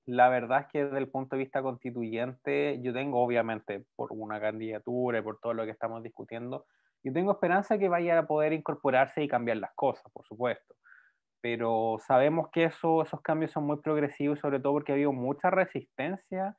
la verdad es que desde el punto de vista constituyente, yo tengo, obviamente, por una candidatura y por todo lo que estamos discutiendo, yo tengo esperanza que vaya a poder incorporarse y cambiar las cosas, por supuesto. Pero sabemos que esos cambios son muy progresivos, sobre todo porque ha habido mucha resistencia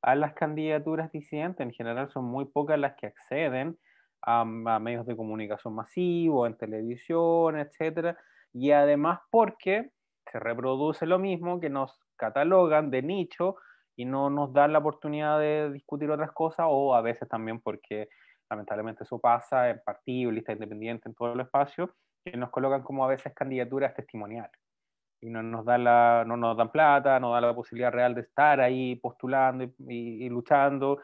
a las candidaturas disidentes. En general son muy pocas las que acceden a medios de comunicación masivos, en televisión, etcétera. Y además porque se reproduce lo mismo, que nos catalogan de nicho y no nos dan la oportunidad de discutir otras cosas, o a veces también porque lamentablemente eso pasa en partidos, lista independiente, en todo el espacio, que nos colocan como a veces candidaturas testimoniales y no nos dan plata, no dan la posibilidad real de estar ahí postulando y luchando.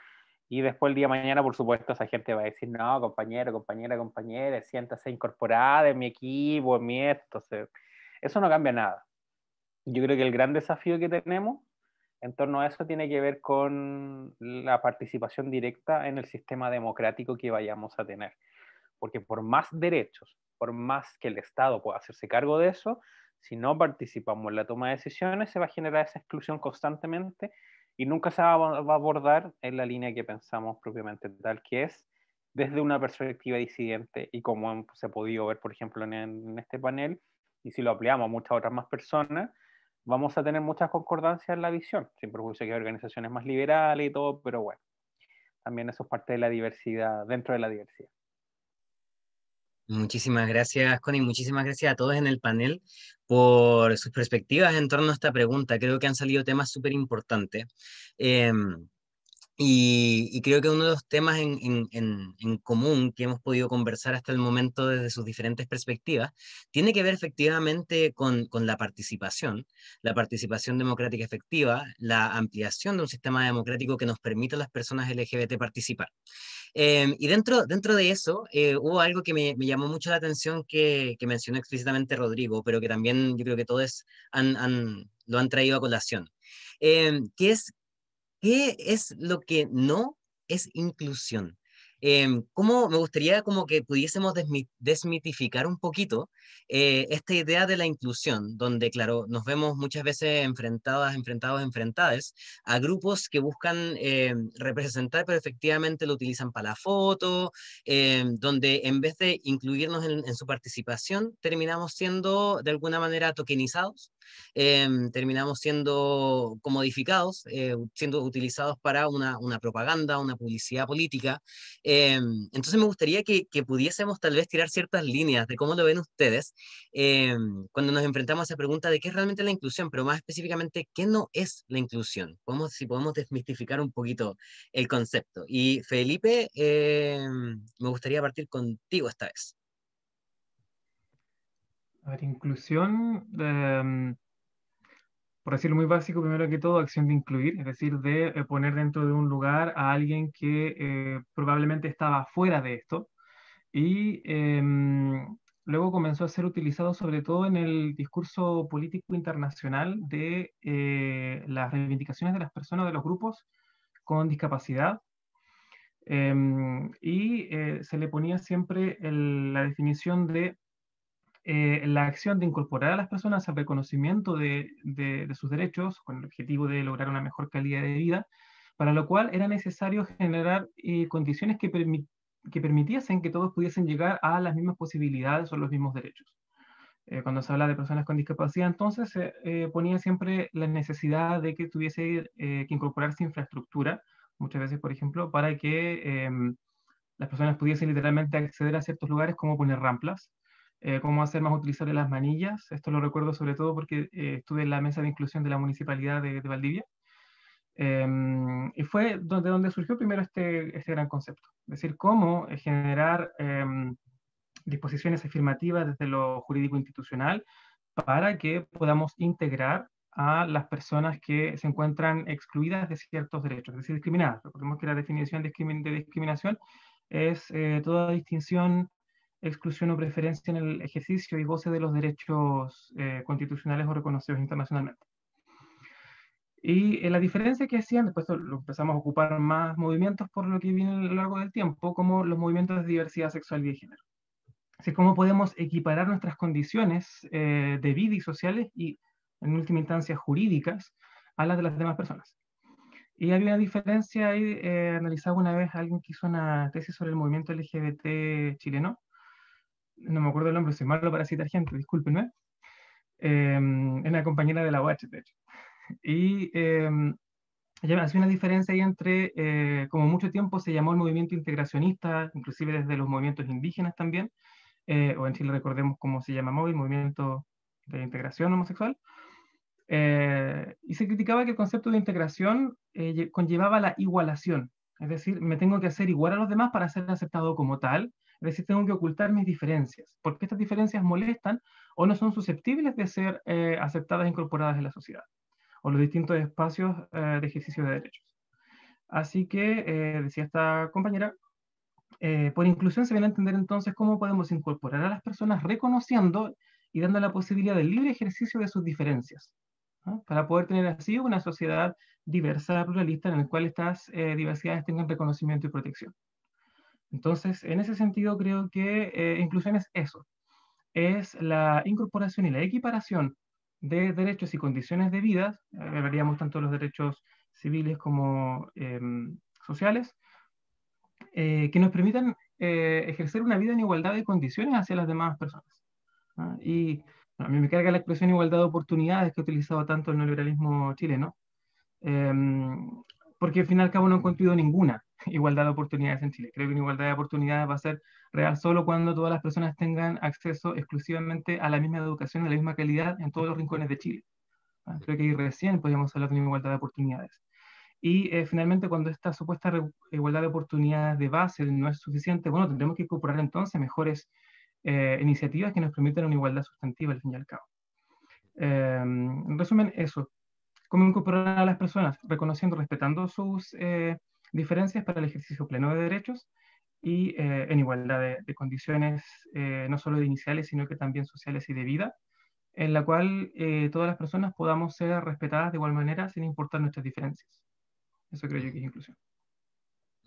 Y después el día de mañana, por supuesto, esa gente va a decir, no, compañero, compañera, compañera, siéntase incorporada en mi equipo, en mi esto. Entonces, eso no cambia nada. Yo creo que el gran desafío que tenemos en torno a eso tiene que ver con la participación directa en el sistema democrático que vayamos a tener. Porque por más derechos, por más que el Estado pueda hacerse cargo de eso, si no participamos en la toma de decisiones, se va a generar esa exclusión constantemente y nunca se va a abordar en la línea que pensamos propiamente tal, que es desde una perspectiva disidente, y como se ha podido ver, por ejemplo, en este panel, y si lo ampliamos a muchas otras más personas, vamos a tener muchas concordancias en la visión, sin perjuicio que hay organizaciones más liberales y todo, pero bueno, también eso es parte de la diversidad, dentro de la diversidad. Muchísimas gracias, Connie. Muchísimas gracias a todos en el panel por sus perspectivas en torno a esta pregunta. Creo que han salido temas súper importantes. Y creo que uno de los temas en común que hemos podido conversar hasta el momento desde sus diferentes perspectivas tiene que ver efectivamente con la participación democrática efectiva, la ampliación de un sistema democrático que nos permita a las personas LGBT participar. Y dentro de eso hubo algo que me llamó mucho la atención que mencionó explícitamente Rodrigo, pero que también yo creo que todos lo han traído a colación, que es ¿qué es lo que no es inclusión? ¿Cómo me gustaría como que pudiésemos desmitificar un poquito esta idea de la inclusión, donde, claro, nos vemos muchas veces enfrentadas a grupos que buscan representar, pero efectivamente lo utilizan para la foto, donde en vez de incluirnos en su participación, terminamos siendo de alguna manera tokenizados, terminamos siendo comodificados, siendo utilizados para una propaganda, una publicidad política. Entonces me gustaría que pudiésemos tal vez tirar ciertas líneas de cómo lo ven ustedes cuando nos enfrentamos a esa pregunta de qué es realmente la inclusión, pero más específicamente, ¿qué no es la inclusión? Si podemos desmistificar un poquito el concepto. Y Felipe, me gustaría partir contigo esta vez. A ver, inclusión, por decirlo muy básico, primero que todo, acción de incluir, es decir, de poner dentro de un lugar a alguien que probablemente estaba fuera de esto. Y luego comenzó a ser utilizado sobre todo en el discurso político internacional de las reivindicaciones de las personas de los grupos con discapacidad. Se le ponía siempre la definición de la acción de incorporar a las personas al reconocimiento de sus derechos con el objetivo de lograr una mejor calidad de vida, para lo cual era necesario generar condiciones que permitiesen que todos pudiesen llegar a las mismas posibilidades o los mismos derechos. Cuando se habla de personas con discapacidad, entonces se ponía siempre la necesidad de que tuviese que incorporarse infraestructura, muchas veces, por ejemplo, para que las personas pudiesen literalmente acceder a ciertos lugares, como poner ramplas, cómo hacer más utilizables las manillas. Esto lo recuerdo sobre todo porque estuve en la mesa de inclusión de la Municipalidad de Valdivia. Y fue donde surgió primero este gran concepto. Es decir, cómo generar disposiciones afirmativas desde lo jurídico institucional para que podamos integrar a las personas que se encuentran excluidas de ciertos derechos, es decir, discriminadas. Recordemos que la definición de discriminación es toda distinción, exclusión o preferencia en el ejercicio y goce de los derechos constitucionales o reconocidos internacionalmente. Y la diferencia que hacían, después lo empezamos a ocupar más movimientos por lo que viene a lo largo del tiempo, como los movimientos de diversidad sexual y de género. Así cómo podemos equiparar nuestras condiciones de vida y sociales y, en última instancia, jurídicas a las de las demás personas. Y había una diferencia ahí, analizaba una vez alguien que hizo una tesis sobre el movimiento LGBT chileno, no me acuerdo el nombre, soy malo para citar gente, discúlpenme, es una compañera de la UH, de hecho. Y ella hacía una diferencia ahí entre, como mucho tiempo se llamó el movimiento integracionista, inclusive desde los movimientos indígenas también, o en Chile recordemos cómo se llama MOVI, Movimiento de Integración Homosexual, y se criticaba que el concepto de integración conllevaba la igualación, es decir, me tengo que hacer igual a los demás para ser aceptado como tal, es decir, tengo que ocultar mis diferencias, porque estas diferencias molestan o no son susceptibles de ser aceptadas e incorporadas en la sociedad, o los distintos espacios de ejercicio de derechos. Así que, decía esta compañera, por inclusión se viene a entender entonces cómo podemos incorporar a las personas reconociendo y dando la posibilidad del libre ejercicio de sus diferencias, ¿no? Para poder tener así una sociedad diversa, pluralista, en la cual estas diversidades tengan reconocimiento y protección. Entonces, en ese sentido, creo que inclusión es eso, es la incorporación y la equiparación de derechos y condiciones de vida, hablaríamos tanto de los derechos civiles como sociales, que nos permitan ejercer una vida en igualdad de condiciones hacia las demás personas, ¿no? Y bueno, a mí me carga la expresión igualdad de oportunidades que he utilizado tanto el neoliberalismo chileno, porque al fin y al cabo no he encontrado ninguna igualdad de oportunidades en Chile. Creo que una igualdad de oportunidades va a ser real solo cuando todas las personas tengan acceso exclusivamente a la misma educación de la misma calidad en todos los rincones de Chile, ¿no? Creo que ahí recién podríamos hablar de una igualdad de oportunidades. Y finalmente, cuando esta supuesta igualdad de oportunidades de base no es suficiente, bueno, tendremos que incorporar entonces mejores iniciativas que nos permitan una igualdad sustantiva al fin y al cabo. En resumen, eso. ¿Cómo incorporar a las personas? Reconociendo, respetando sus diferencias para el ejercicio pleno de derechos y en igualdad de condiciones, no solo de iniciales, sino que también sociales y de vida, en la cual todas las personas podamos ser respetadas de igual manera sin importar nuestras diferencias. Eso creo yo que es inclusión.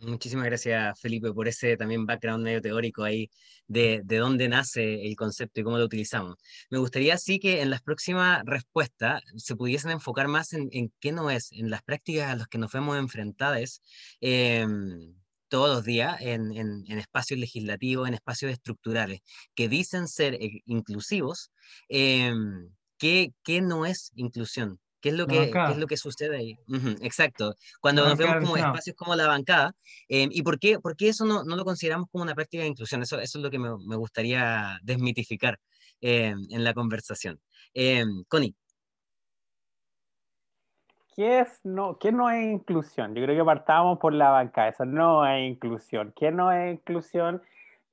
Muchísimas gracias, Felipe, por ese también background medio teórico ahí de dónde nace el concepto y cómo lo utilizamos. Me gustaría sí que en las próximas respuestas se pudiesen enfocar más en qué no es, en las prácticas a las que nos vemos enfrentadas todos los días en espacios legislativos, en espacios estructurales, que dicen ser inclusivos. ¿Qué no es inclusión? La ¿Qué es bancada. lo que sucede ahí? Ujú, exacto. La Cuando nos bancada vemos del como Senado. espacios como la bancada, ¿y por qué eso no lo consideramos como una práctica de inclusión? Eso es lo que me gustaría desmitificar en la conversación. Connie. ¿Qué no es inclusión? Yo creo que partamos por la bancada. Eso no es inclusión. ¿Qué no es inclusión?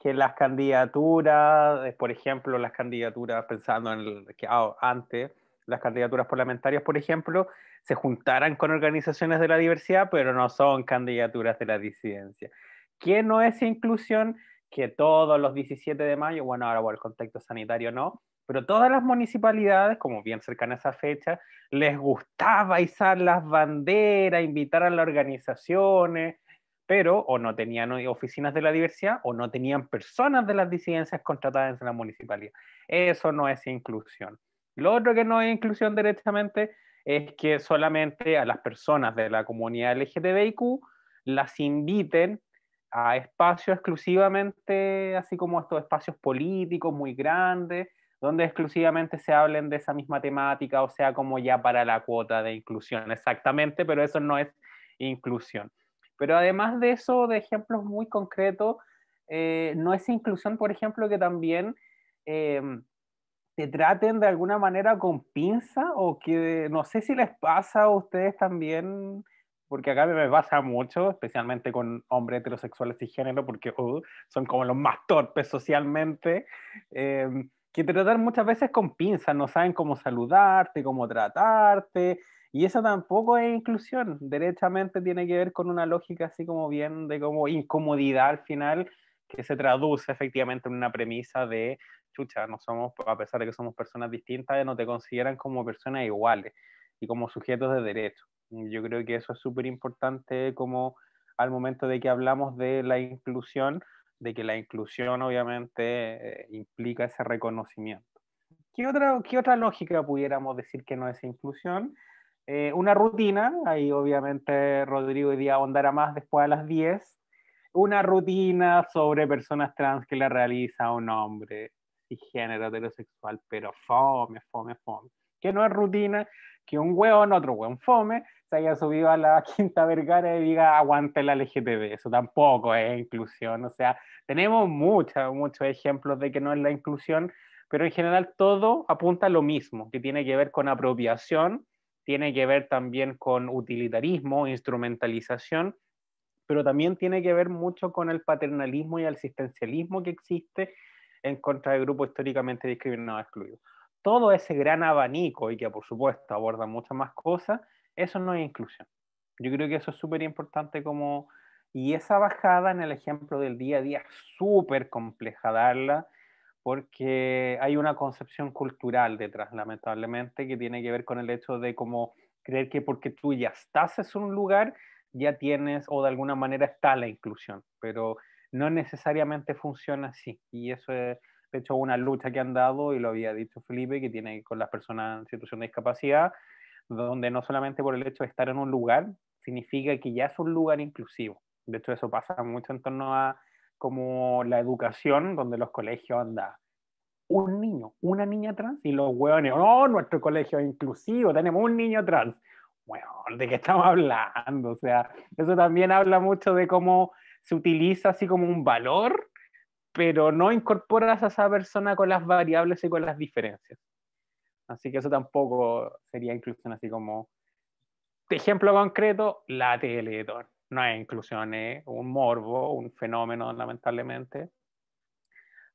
Que las candidaturas, por ejemplo, las candidaturas, pensando en el que antes, las candidaturas parlamentarias, por ejemplo, se juntaran con organizaciones de la diversidad, pero no son candidaturas de la disidencia. ¿Qué no es inclusión? Que todos los 17 de mayo, bueno, ahora por el contexto sanitario no, pero todas las municipalidades, como bien cercana a esa fecha, les gustaba izar las banderas, invitar a las organizaciones, pero o no tenían oficinas de la diversidad o no tenían personas de las disidencias contratadas en la municipalidad. Eso no es inclusión. Lo otro que no es inclusión directamente es que solamente a las personas de la comunidad LGTBIQ las inviten a espacios exclusivamente, así como estos espacios políticos muy grandes, donde exclusivamente se hablen de esa misma temática, o sea, como ya para la cuota de inclusión, exactamente, pero eso no es inclusión. Pero además de eso, de ejemplos muy concretos, no es inclusión, por ejemplo, que también te traten de alguna manera con pinza, o que no sé si les pasa a ustedes también, porque acá me pasa mucho, especialmente con hombres heterosexuales y género, porque son como los más torpes socialmente, que te tratan muchas veces con pinzas, no saben cómo saludarte, cómo tratarte, y eso tampoco es inclusión, derechamente tiene que ver con una lógica así como bien de como incomodidad al final, que se traduce efectivamente en una premisa de chucha, no somos, a pesar de que somos personas distintas, no te consideran como personas iguales y como sujetos de derecho. Yo creo que eso es súper importante como al momento de que hablamos de la inclusión, de que la inclusión obviamente implica ese reconocimiento. ¿Qué otra lógica pudiéramos decir que no es inclusión? Una rutina, ahí obviamente Rodrigo hoy día ahondará más después a las 10, una rutina sobre personas trans que la realiza un hombre cisgénero heterosexual, pero fome. Que no es rutina que un hueón, otro hueón fome, se haya subido a la Quinta Vergara y diga aguante la LGTB. Eso tampoco es inclusión. O sea, tenemos muchos ejemplos de que no es la inclusión, pero en general todo apunta a lo mismo, que tiene que ver con apropiación, tiene que ver también con utilitarismo, instrumentalización, pero también tiene que ver mucho con el paternalismo y el asistencialismo que existe en contra de grupos históricamente discriminados excluidos. Todo ese gran abanico, y que por supuesto aborda muchas más cosas, eso no es inclusión. Yo creo que eso es súper importante como... Y esa bajada en el ejemplo del día a día es súper compleja darla, porque hay una concepción cultural detrás, lamentablemente, que tiene que ver con el hecho de como creer que porque tú ya estás en un lugar, ya tienes o de alguna manera está la inclusión, pero no necesariamente funciona así. Y eso es, de hecho, una lucha que han dado, y lo había dicho Felipe, que tiene con las personas en situación de discapacidad, donde no solamente por el hecho de estar en un lugar, significa que ya es un lugar inclusivo. De hecho, eso pasa mucho en torno a como la educación, donde los colegios andan un niño, una niña trans, y los hueones, no, nuestro colegio es inclusivo, tenemos un niño trans. Bueno, ¿de qué estamos hablando? O sea, eso también habla mucho de cómo se utiliza así como un valor, pero no incorporas a esa persona con las variables y con las diferencias. Así que eso tampoco sería inclusión, así como, de ejemplo concreto, la Teletón. No es inclusión, es un morbo, un fenómeno, lamentablemente.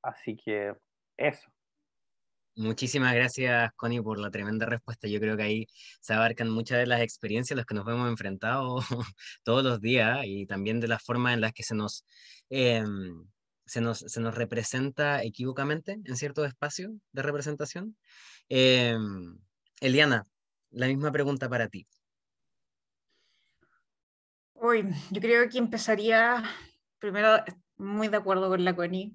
Así que eso. Muchísimas gracias, Connie, por la tremenda respuesta. Yo creo que ahí se abarcan muchas de las experiencias a las que nos vemos enfrentados todos los días, y también de las formas en las que em, se nos representa equívocamente en ciertos espacios de representación. Em, Eliana, la misma pregunta para ti. Uy, yo creo que empezaría, primero, muy de acuerdo con la Connie,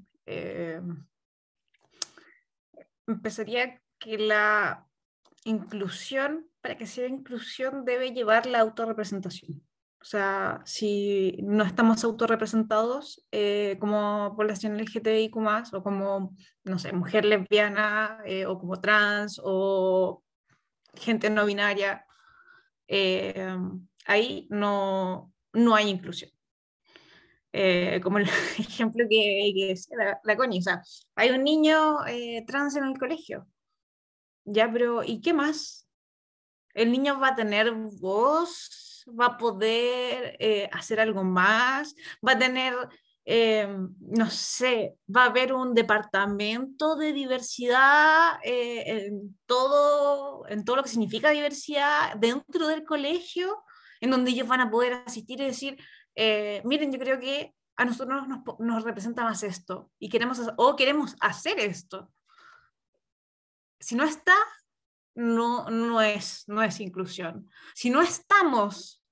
empezaría que la inclusión, para que sea inclusión, debe llevar la autorrepresentación. O sea, si no estamos autorrepresentados como población LGTBIQ+, o como, no sé, mujer lesbiana, o como trans, o gente no binaria, ahí no hay inclusión. Como el ejemplo que decía la Connie, o sea, hay un niño trans en el colegio, ya, pero ¿y qué más? El niño va a tener voz, va a poder hacer algo más, va a tener, no sé, va a haber un departamento de diversidad en todo en todo lo que significa diversidad dentro del colegio, en donde ellos van a poder asistir y decir, miren, yo creo que a nosotros nos representa más esto, y queremos hacer esto. Si no está, no es inclusión. Si no estamos,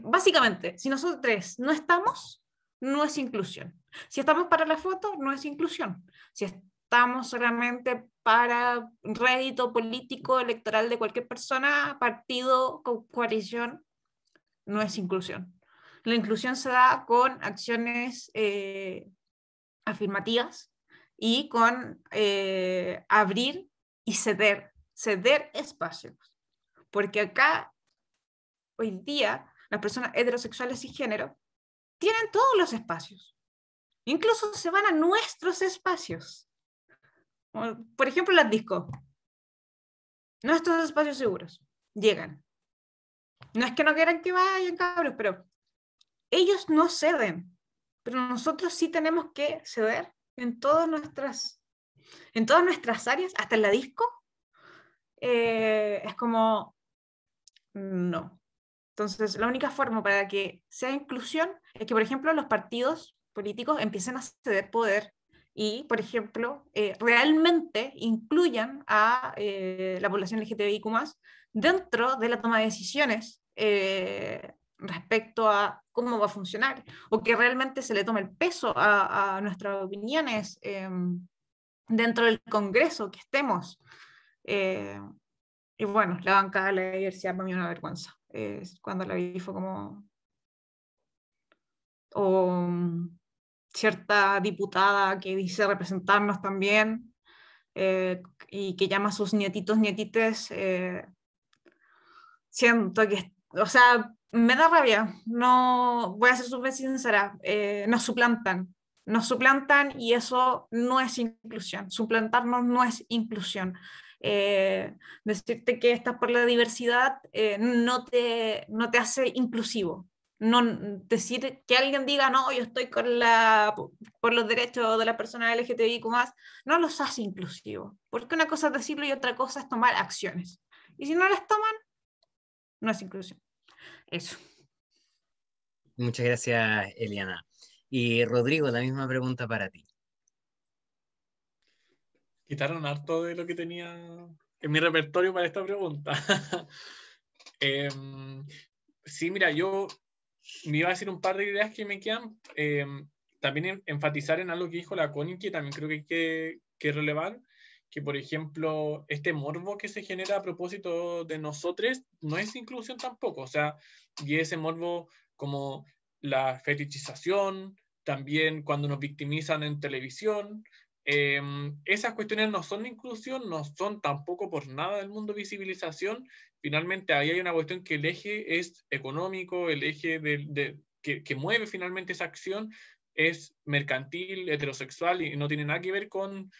básicamente, si nosotros tres no estamos, no es inclusión. Si estamos para la foto, no es inclusión. Si estamos solamente para rédito político, electoral de cualquier persona, partido, coalición, no es inclusión. La inclusión se da con acciones afirmativas y con abrir y ceder espacios. Porque acá, hoy día, las personas heterosexuales y género tienen todos los espacios. Incluso se van a nuestros espacios. Por ejemplo, las discos. Nuestros espacios seguros. Llegan. No es que no quieran que vayan, cabros, pero ellos no ceden. Pero nosotros sí tenemos que ceder en todas nuestras áreas, hasta en la disco. Es como, no. Entonces, la única forma para que sea inclusión es que, por ejemplo, los partidos políticos empiecen a ceder poder y, por ejemplo, realmente incluyan a la población LGTBIQ+, dentro de la toma de decisiones respecto a cómo va a funcionar, o que realmente se le tome el peso a nuestras opiniones dentro del Congreso, que estemos. Y bueno, la bancada de la diversidad para mí es una vergüenza. Cuando la vi fue como... cierta diputada que dice representarnos también y que llama a sus nietitos, nietites, siento que, o sea, me da rabia, no, voy a ser súper sincera, nos suplantan y eso no es inclusión, suplantarnos no es inclusión. Decirte que estás por la diversidad no te hace inclusivo. No, decir que alguien diga, no, yo estoy por los derechos de las personas LGTBIQ+, no los hace inclusivos. Porque una cosa es decirlo y otra cosa es tomar acciones. Y si no las toman, no es inclusión. Eso. Muchas gracias, Eliana. Y Rodrigo, la misma pregunta para ti. Quitaron harto de lo que tenía en mi repertorio para esta pregunta. Sí, mira, yo me iba a decir un par de ideas que me quedan. También enfatizar en algo que dijo la Connie, que también creo que hay que relevar, que por ejemplo, este morbo que se genera a propósito de nosotros no es inclusión tampoco. O sea, y ese morbo como la fetichización, también cuando nos victimizan en televisión. Esas cuestiones no son inclusión, no son tampoco por nada del mundo visibilización. Finalmente ahí hay una cuestión que el eje es económico, el eje que mueve finalmente esa acción es mercantil, heterosexual, y no tiene nada que ver con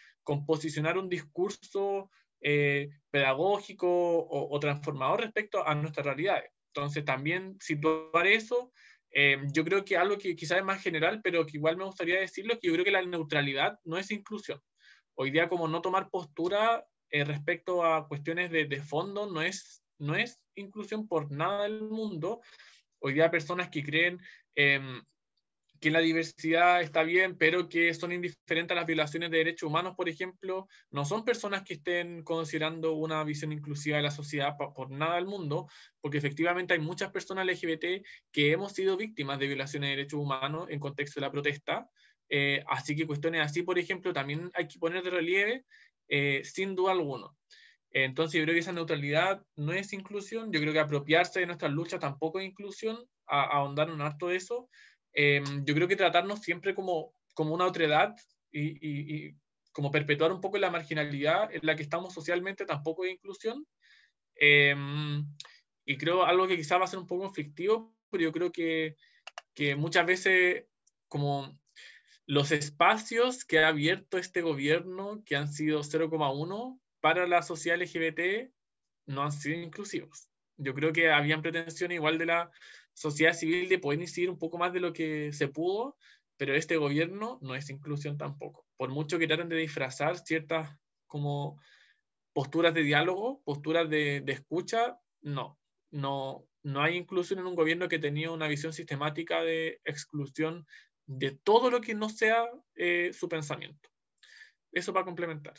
posicionar un discurso pedagógico o transformador respecto a nuestras realidades. Entonces también situar eso. Yo creo que algo que quizás es más general, pero que igual me gustaría decirlo, es que yo creo que la neutralidad no es inclusión. Hoy día, como no tomar postura respecto a cuestiones de fondo no es inclusión por nada del mundo. Hoy día personas que creen que la diversidad está bien, pero que son indiferentes a las violaciones de derechos humanos, por ejemplo, no son personas que estén considerando una visión inclusiva de la sociedad por nada del mundo, porque efectivamente hay muchas personas LGBT que hemos sido víctimas de violaciones de derechos humanos en contexto de la protesta, así que cuestiones así, por ejemplo, también hay que poner de relieve, sin duda alguna. Entonces yo creo que esa neutralidad no es inclusión, yo creo que apropiarse de nuestras luchas tampoco es inclusión, ahondar un harto de eso. Yo creo que tratarnos siempre como una otredad y como perpetuar un poco la marginalidad en la que estamos socialmente tampoco es inclusión. Y creo algo que quizás va a ser un poco conflictivo, pero yo creo que muchas veces como los espacios que ha abierto este gobierno, que han sido 0,1 para la sociedad LGBT, no han sido inclusivos. Yo creo que habían pretensiones igual de la sociedad civil de poder incidir un poco más de lo que se pudo, pero este gobierno no es inclusión tampoco. Por mucho que traten de disfrazar ciertas como posturas de diálogo, posturas de escucha, no hay inclusión en un gobierno que tenía una visión sistemática de exclusión de todo lo que no sea su pensamiento. Eso para complementar.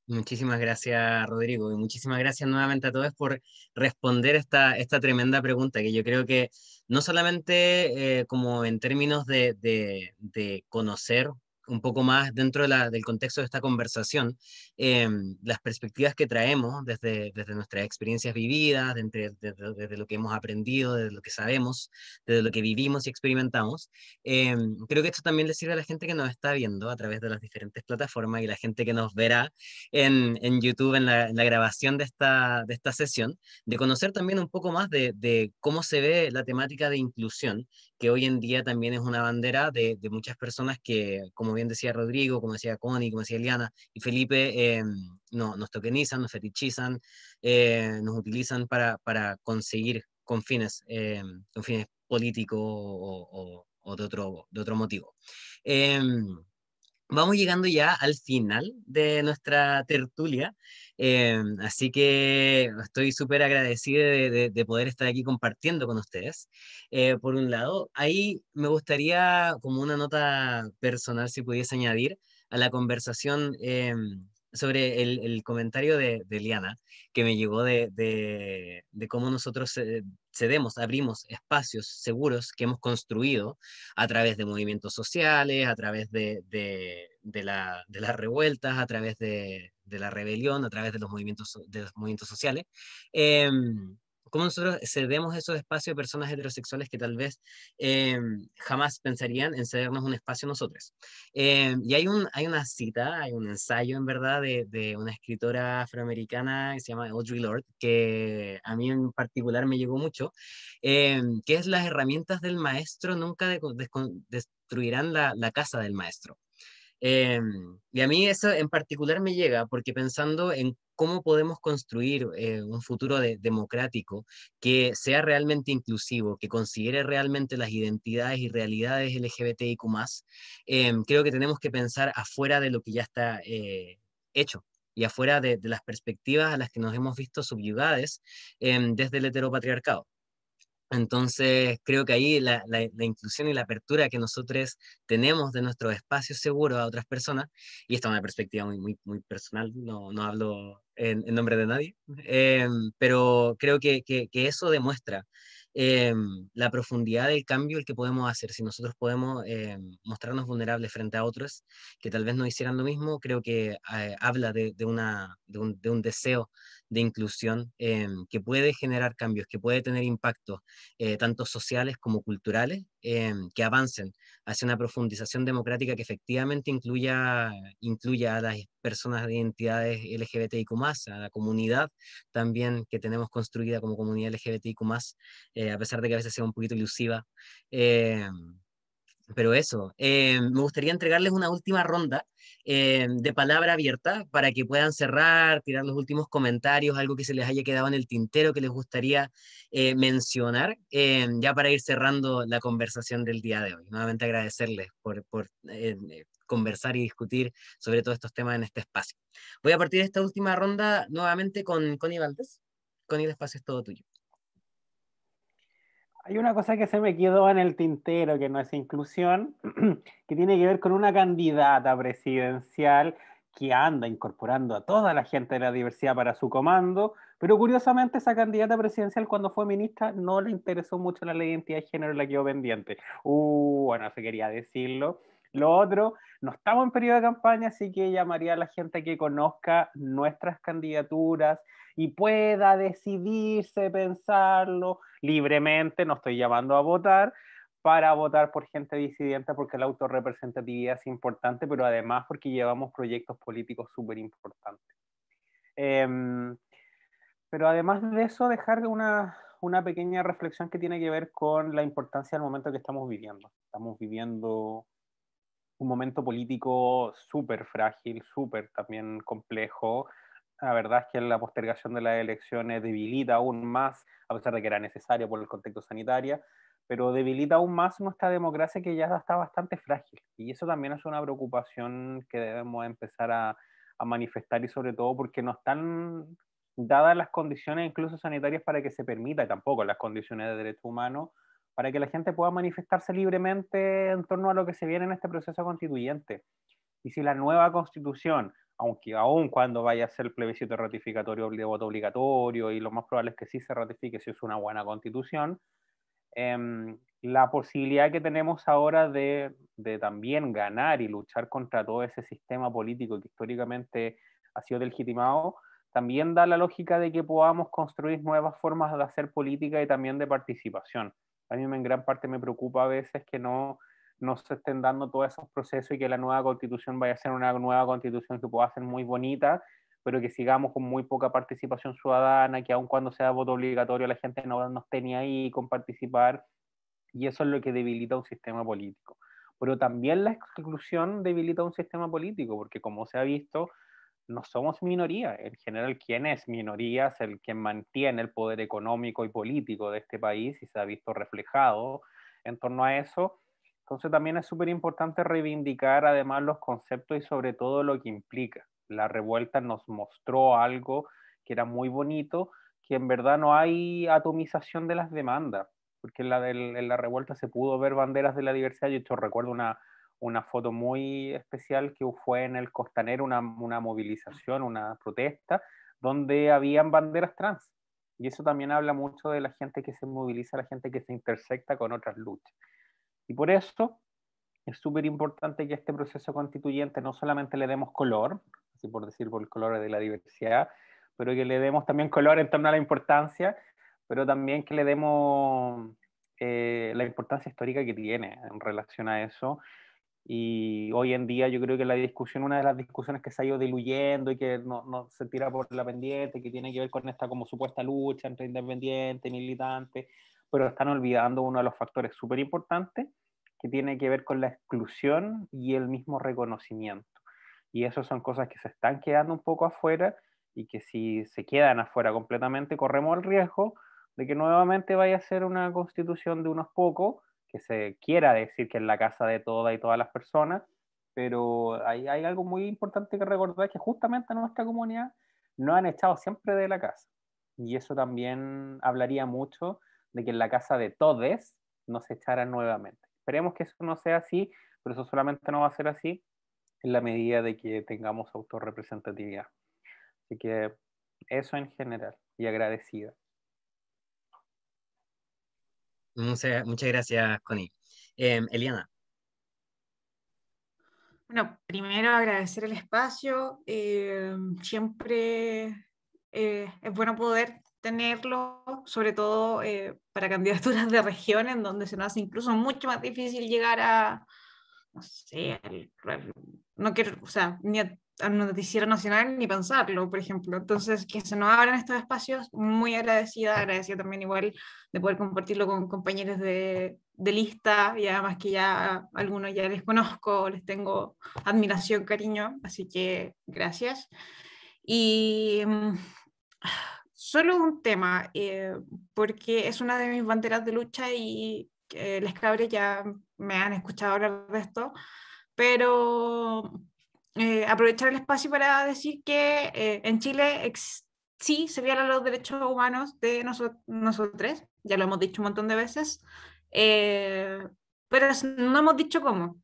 Muchísimas gracias, Rodrigo, y muchísimas gracias nuevamente a todos por responder esta tremenda pregunta, que yo creo que no solamente como en términos de conocer un poco más dentro del contexto de esta conversación, las perspectivas que traemos desde nuestras experiencias vividas, desde lo que hemos aprendido, desde lo que sabemos, desde lo que vivimos y experimentamos. Creo que esto también le sirve a la gente que nos está viendo a través de las diferentes plataformas y la gente que nos verá en YouTube, en la grabación de esta sesión, de conocer también un poco más de cómo se ve la temática de inclusión, que hoy en día también es una bandera de muchas personas que, como bien decía Rodrigo, como decía Connie, como decía Eliana y Felipe, no, nos tokenizan, nos fetichizan, nos utilizan para conseguir con fines políticos o de otro motivo. Vamos llegando ya al final de nuestra tertulia, así que estoy súper agradecido de poder estar aquí compartiendo con ustedes. Por un lado, ahí me gustaría, como una nota personal, si pudiese añadir a la conversación sobre el comentario de Liana, que me llegó de cómo nosotros abrimos espacios seguros que hemos construido a través de movimientos sociales, a través de las revueltas, a través de la rebelión, a través de los movimientos sociales. Cómo nosotros cedemos esos espacios a personas heterosexuales que tal vez jamás pensarían en cedernos un espacio a nosotros. Y hay una cita, hay un ensayo en verdad de una escritora afroamericana que se llama Audre Lorde, que a mí en particular me llegó mucho, que es: las herramientas del maestro nunca destruirán la casa del maestro. Y a mí eso en particular me llega porque, pensando en cómo podemos construir un futuro democrático que sea realmente inclusivo, que considere realmente las identidades y realidades LGBTIQ+, creo que tenemos que pensar afuera de lo que ya está hecho y afuera de las perspectivas a las que nos hemos visto subyugadas desde el heteropatriarcado. Entonces, creo que ahí la inclusión y la apertura que nosotros tenemos de nuestros espacios seguros a otras personas, y esta es una perspectiva muy, muy, muy personal, no hablo en nombre de nadie, pero creo que eso demuestra la profundidad del cambio el que podemos hacer. Si nosotros podemos mostrarnos vulnerables frente a otros que tal vez no hicieran lo mismo, creo que habla de un deseo de inclusión que puede generar cambios, que puede tener impacto tanto sociales como culturales, que avancen hacia una profundización democrática que efectivamente incluya a las personas de identidades LGBTIQ+, a la comunidad también que tenemos construida como comunidad LGBTIQ+, a pesar de que a veces sea un poquito ilusiva. Eh, pero eso, me gustaría entregarles una última ronda de palabra abierta para que puedan cerrar, tirar los últimos comentarios, algo que se les haya quedado en el tintero que les gustaría mencionar, ya para ir cerrando la conversación del día de hoy. Nuevamente agradecerles por conversar y discutir sobre todos estos temas en este espacio. Voy a partir de esta última ronda nuevamente con Connie Valdés. Connie, el espacio es todo tuyo. Hay una cosa que se me quedó en el tintero, que no es inclusión, que tiene que ver con una candidata presidencial que anda incorporando a toda la gente de la diversidad para su comando, pero curiosamente esa candidata presidencial, cuando fue ministra, no le interesó mucho la ley de identidad de género, la quedó pendiente. Bueno, se quería decirlo. Lo otro, no estamos en periodo de campaña, así que llamaría a la gente que conozca nuestras candidaturas y pueda decidirse, pensarlo libremente. No estoy llamando a votar, para votar por gente disidente, porque la autorrepresentatividad es importante, pero además porque llevamos proyectos políticos súper importantes. Pero además de eso, dejar una pequeña reflexión que tiene que ver con la importancia del momento que estamos viviendo. Estamos viviendo un momento político súper frágil, súper también complejo. La verdad es que la postergación de las elecciones debilita aún más, a pesar de que era necesario por el contexto sanitario, pero debilita aún más nuestra democracia, que ya está bastante frágil. Y eso también es una preocupación que debemos empezar a a manifestar, y sobre todo porque no están dadas las condiciones incluso sanitarias para que se permita, y tampoco las condiciones de derechos humanos, para que la gente pueda manifestarse libremente en torno a lo que se viene en este proceso constituyente. Y si la nueva constitución, aunque aún cuando vaya a ser el plebiscito ratificatorio de voto obligatorio, y lo más probable es que sí se ratifique si es una buena constitución, la posibilidad que tenemos ahora de también ganar y luchar contra todo ese sistema político que históricamente ha sido legitimado, también da la lógica de que podamos construir nuevas formas de hacer política y también de participación. A mí en gran parte me preocupa a veces que no se estén dando todos esos procesos y que la nueva constitución vaya a ser una nueva constitución que pueda ser muy bonita, pero que sigamos con muy poca participación ciudadana, que aun cuando sea voto obligatorio la gente no esté ni ahí con participar, y eso es lo que debilita un sistema político. Pero también la exclusión debilita un sistema político, porque como se ha visto, no somos minoría. En general, ¿quién es minoría? Es el que mantiene el poder económico y político de este país, y se ha visto reflejado en torno a eso. Entonces también es súper importante reivindicar además los conceptos y sobre todo lo que implica. La revuelta nos mostró algo que era muy bonito, que en verdad no hay atomización de las demandas, porque en la revuelta se pudo ver banderas de la diversidad. Yo recuerdo una foto muy especial que fue en el Costanero, una movilización, una protesta, donde habían banderas trans. Y eso también habla mucho de la gente que se moviliza, la gente que se intersecta con otras luchas. Y por eso es súper importante que este proceso constituyente no solamente le demos color, así por decir, por el color de la diversidad, pero que le demos también color en torno a la importancia, pero también que le demos la importancia histórica que tiene en relación a eso. Y hoy en día yo creo que la discusión, una de las discusiones que se ha ido diluyendo y que no se tira por la pendiente, que tiene que ver con esta como supuesta lucha entre independientes, militantes, pero están olvidando uno de los factores súper importantes, que tiene que ver con la exclusión y el mismo reconocimiento. Y eso son cosas que se están quedando un poco afuera, y que si se quedan afuera completamente corremos el riesgo de que nuevamente vaya a ser una constitución de unos pocos, que se quiera decir que es la casa de todas y todas las personas, pero hay algo muy importante que recordar, que justamente en nuestra comunidad nos han echado siempre de la casa. Y eso también hablaría mucho de que en la casa de todes nos echaran nuevamente. Esperemos que eso no sea así, pero eso solamente no va a ser así en la medida de que tengamos autorrepresentatividad. Así que eso en general, y agradecida. Muchas gracias, Connie. Eliana. Bueno, primero agradecer el espacio. Siempre es bueno poder tenerlo, sobre todo para candidaturas de región, en donde se nos hace incluso mucho más difícil llegar a, no sé, no quiero, o sea, ni al noticiero nacional ni pensarlo, por ejemplo. Entonces, que se nos abran estos espacios, muy agradecida también igual de poder compartirlo con compañeros de lista, y además que ya algunos ya les conozco, les tengo admiración, cariño, así que gracias. Y solo un tema, porque es una de mis banderas de lucha, y les cabres ya me han escuchado hablar de esto, pero aprovechar el espacio para decir que en Chile sí se violan los derechos humanos de nosotros, ya lo hemos dicho un montón de veces, pero no hemos dicho cómo.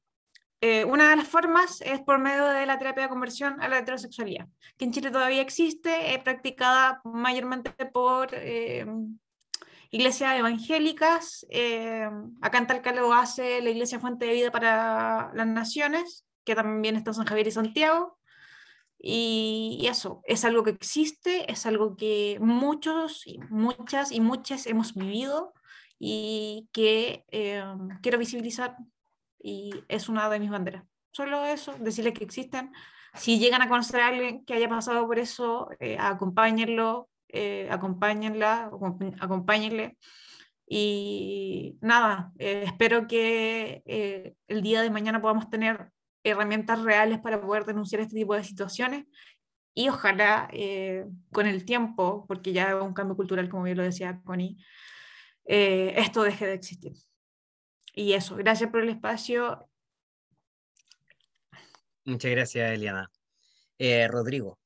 Una de las formas es por medio de la terapia de conversión a la heterosexualidad, que en Chile todavía existe, practicada mayormente por iglesias evangélicas. Acá en Talca lo hace la Iglesia Fuente de Vida para las Naciones, que también está en San Javier y Santiago. Y eso, es algo que existe, es algo que muchos, y muchas y muchas hemos vivido, y que quiero visibilizar, y es una de mis banderas. Solo eso, decirles que existen. Si llegan a conocer a alguien que haya pasado por eso, acompáñenlo, acompáñenla, acompáñenle. Y nada, espero que el día de mañana podamos tener herramientas reales para poder denunciar este tipo de situaciones, y ojalá con el tiempo, porque ya es un cambio cultural, como bien lo decía Connie, esto deje de existir. Y eso, gracias por el espacio. Muchas gracias, Eliana. Rodrigo.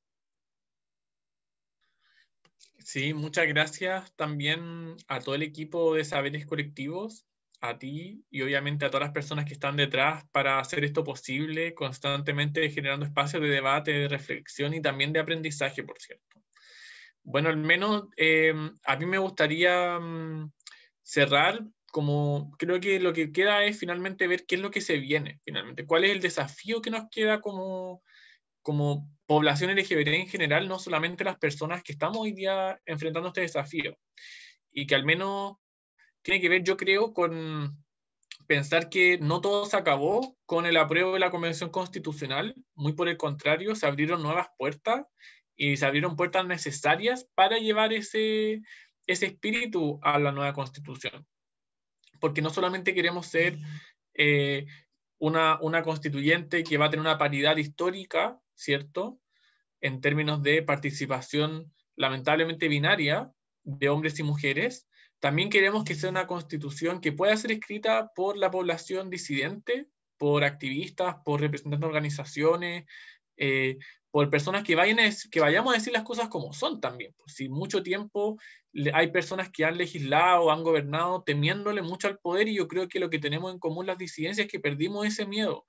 Sí, muchas gracias también a todo el equipo de Saberes Colectivos, a ti y obviamente a todas las personas que están detrás para hacer esto posible, constantemente generando espacios de debate, de reflexión y también de aprendizaje, por cierto. Bueno, al menos a mí me gustaría cerrar, como creo que lo que queda es finalmente ver qué es lo que se viene, finalmente, cuál es el desafío que nos queda como población LGBT en general, no solamente las personas que estamos hoy día enfrentando este desafío. Y que al menos tiene que ver, yo creo, con pensar que no todo se acabó con el apruebo de la Convención Constitucional, muy por el contrario, se abrieron nuevas puertas y se abrieron puertas necesarias para llevar ese espíritu a la nueva Constitución. Porque no solamente queremos ser una constituyente que va a tener una paridad histórica, ¿cierto?, en términos de participación lamentablemente binaria de hombres y mujeres, también queremos que sea una constitución que pueda ser escrita por la población disidente, por activistas, por representantes de organizaciones, por personas que vayamos a decir las cosas como son también. Pues, si mucho tiempo hay personas que han legislado, han gobernado temiéndole mucho al poder, y yo creo que lo que tenemos en común las disidencias es que perdimos ese miedo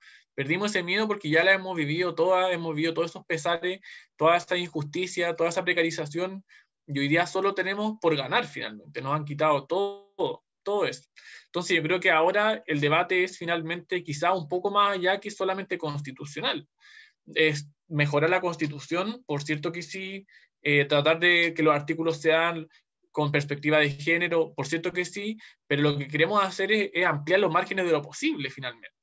porque ya la hemos vivido todos esos pesares, toda esta injusticia, toda esa precarización, y hoy día solo tenemos por ganar finalmente, nos han quitado todo eso. Entonces yo creo que ahora el debate es finalmente quizá un poco más allá que solamente constitucional. Es mejorar la Constitución, por cierto que sí, tratar de que los artículos sean con perspectiva de género, por cierto que sí, pero lo que queremos hacer es ampliar los márgenes de lo posible finalmente.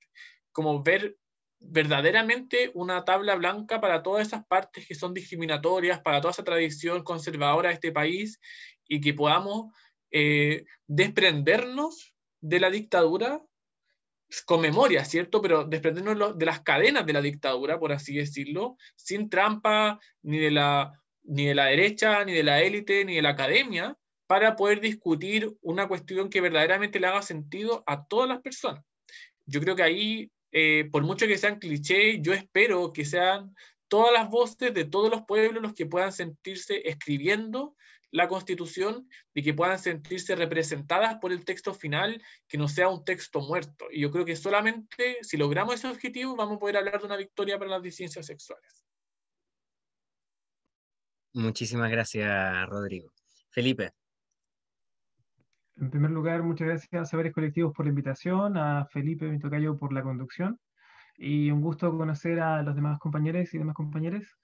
Como ver verdaderamente una tabla blanca para todas esas partes que son discriminatorias, para toda esa tradición conservadora de este país, y que podamos desprendernos de la dictadura con memoria, ¿cierto? Pero desprendernos de las cadenas de la dictadura, por así decirlo, sin trampa ni de la derecha, ni de la élite, ni de la academia, para poder discutir una cuestión que verdaderamente le haga sentido a todas las personas. Yo creo que ahí, por mucho que sean clichés, yo espero que sean todas las voces de todos los pueblos los que puedan sentirse escribiendo la Constitución y que puedan sentirse representadas por el texto final, que no sea un texto muerto. Y yo creo que solamente si logramos ese objetivo vamos a poder hablar de una victoria para las disidencias sexuales. Muchísimas gracias, Rodrigo. Felipe. En primer lugar, muchas gracias a Saberes Colectivos por la invitación, a Felipe, mi tocayo, por la conducción, y un gusto conocer a los demás compañeros y demás compañeras.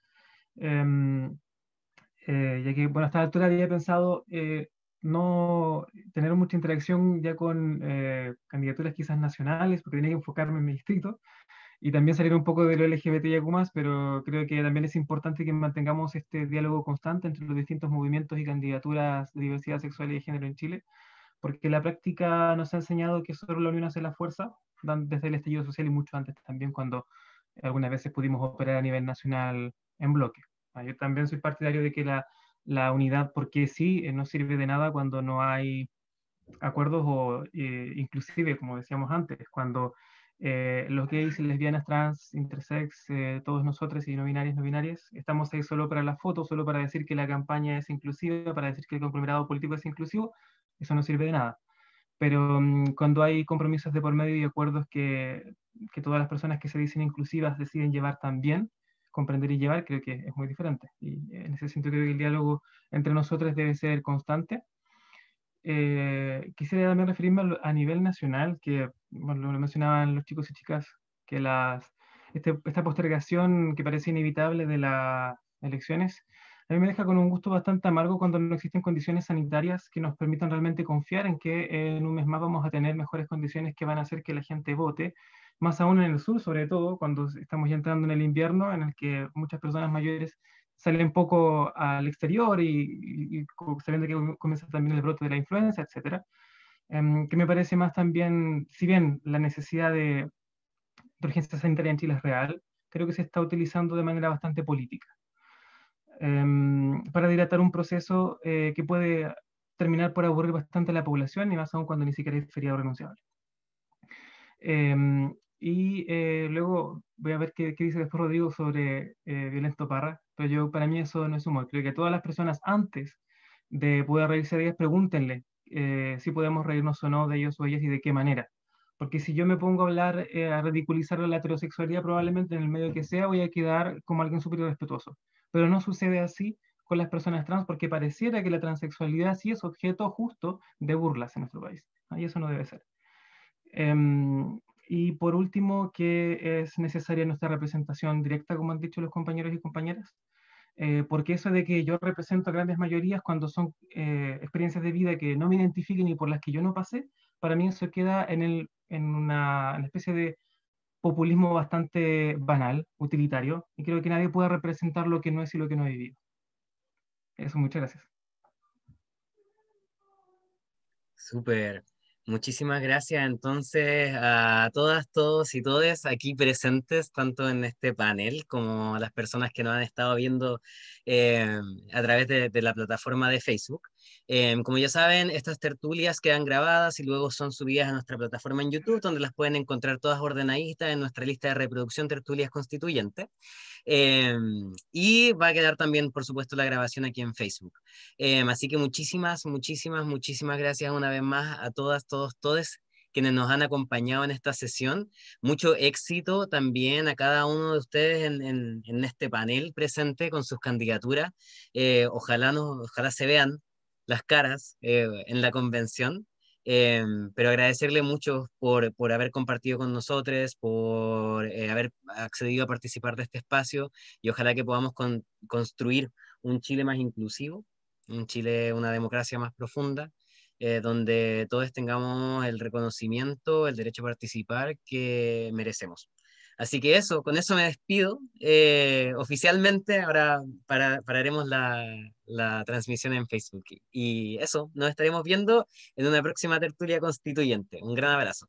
Ya que, bueno, a esta altura había pensado no tener mucha interacción ya con candidaturas quizás nacionales, porque tenía que enfocarme en mi distrito, y también salir un poco de lo LGBTIQ+, pero creo que también es importante que mantengamos este diálogo constante entre los distintos movimientos y candidaturas de diversidad sexual y de género en Chile, porque la práctica nos ha enseñado que solo la unión hace la fuerza, desde el estallido social y mucho antes también, cuando algunas veces pudimos operar a nivel nacional en bloque. Yo también soy partidario de que la unidad, porque sí, no sirve de nada cuando no hay acuerdos o inclusive, como decíamos antes, cuando los gays, lesbianas, trans, intersex, todos nosotros y no binarias, no binarias, estamos ahí solo para la foto, solo para decir que la campaña es inclusiva, para decir que el conglomerado político es inclusivo, eso no sirve de nada. Pero cuando hay compromisos de por medio y acuerdos que todas las personas que se dicen inclusivas deciden llevar también, comprender y llevar, creo que es muy diferente. Y en ese sentido creo que el diálogo entre nosotros debe ser constante. Quisiera también referirme a nivel nacional, que bueno, lo mencionaban los chicos y chicas, que esta postergación que parece inevitable de las elecciones, a mí me deja con un gusto bastante amargo cuando no existen condiciones sanitarias que nos permitan realmente confiar en que en un mes más vamos a tener mejores condiciones que van a hacer que la gente vote, más aún en el sur, sobre todo cuando estamos ya entrando en el invierno, en el que muchas personas mayores salen un al exterior y sabiendo que comienza también el brote de la influenza, etcétera, que me parece más también, si bien la necesidad de urgencia sanitaria en Chile es real, creo que se está utilizando de manera bastante política para dilatar un proceso que puede terminar por aburrir bastante a la población y más aún cuando ni siquiera hay feriado renunciable. Y luego voy a ver qué dice después Rodrigo sobre Violento Parra, pero para mí eso no es humor. Creo que todas las personas antes de poder reírse de ellas, pregúntenle si podemos reírnos o no de ellos o ellas y de qué manera. Porque si yo me pongo a hablar, a ridiculizar la heterosexualidad, probablemente en el medio que sea voy a quedar como alguien súper irrespetuoso. Pero no sucede así con las personas trans, porque pareciera que la transexualidad sí es objeto justo de burlas en nuestro país, ¿no? Y eso no debe ser. Y por último, que es necesaria nuestra representación directa, como han dicho los compañeros y compañeras, porque eso de que yo represento a grandes mayorías cuando son experiencias de vida que no me identifiquen y por las que yo no pasé, para mí eso queda en una especie de populismo bastante banal, utilitario, y creo que nadie puede representar lo que no es y lo que no ha vivido. Eso, muchas gracias. Súper. Muchísimas gracias entonces a todas, todos y todes aquí presentes, tanto en este panel como las personas que nos han estado viendo eh, a través de la plataforma de Facebook. Como ya saben, estas tertulias quedan grabadas y luego son subidas a nuestra plataforma en YouTube, donde las pueden encontrar todas ordenaditas en nuestra lista de reproducción Tertulias Constituyentes. Y va a quedar también, por supuesto, la grabación aquí en Facebook. Así que muchísimas gracias una vez más a todas, todos, todes quienes nos han acompañado en esta sesión. Mucho éxito también a cada uno de ustedes en este panel presente con sus candidaturas. Ojalá se vean las caras en la convención. Pero agradecerle mucho por haber compartido con nosotros, por haber accedido a participar de este espacio y ojalá que podamos construir un Chile más inclusivo, un Chile, una democracia más profunda, donde todos tengamos el reconocimiento, el derecho a participar que merecemos. Así que eso, con eso me despido. Oficialmente, ahora pararemos la transmisión en Facebook. Y eso, nos estaremos viendo en una próxima tertulia constituyente. Un gran abrazo.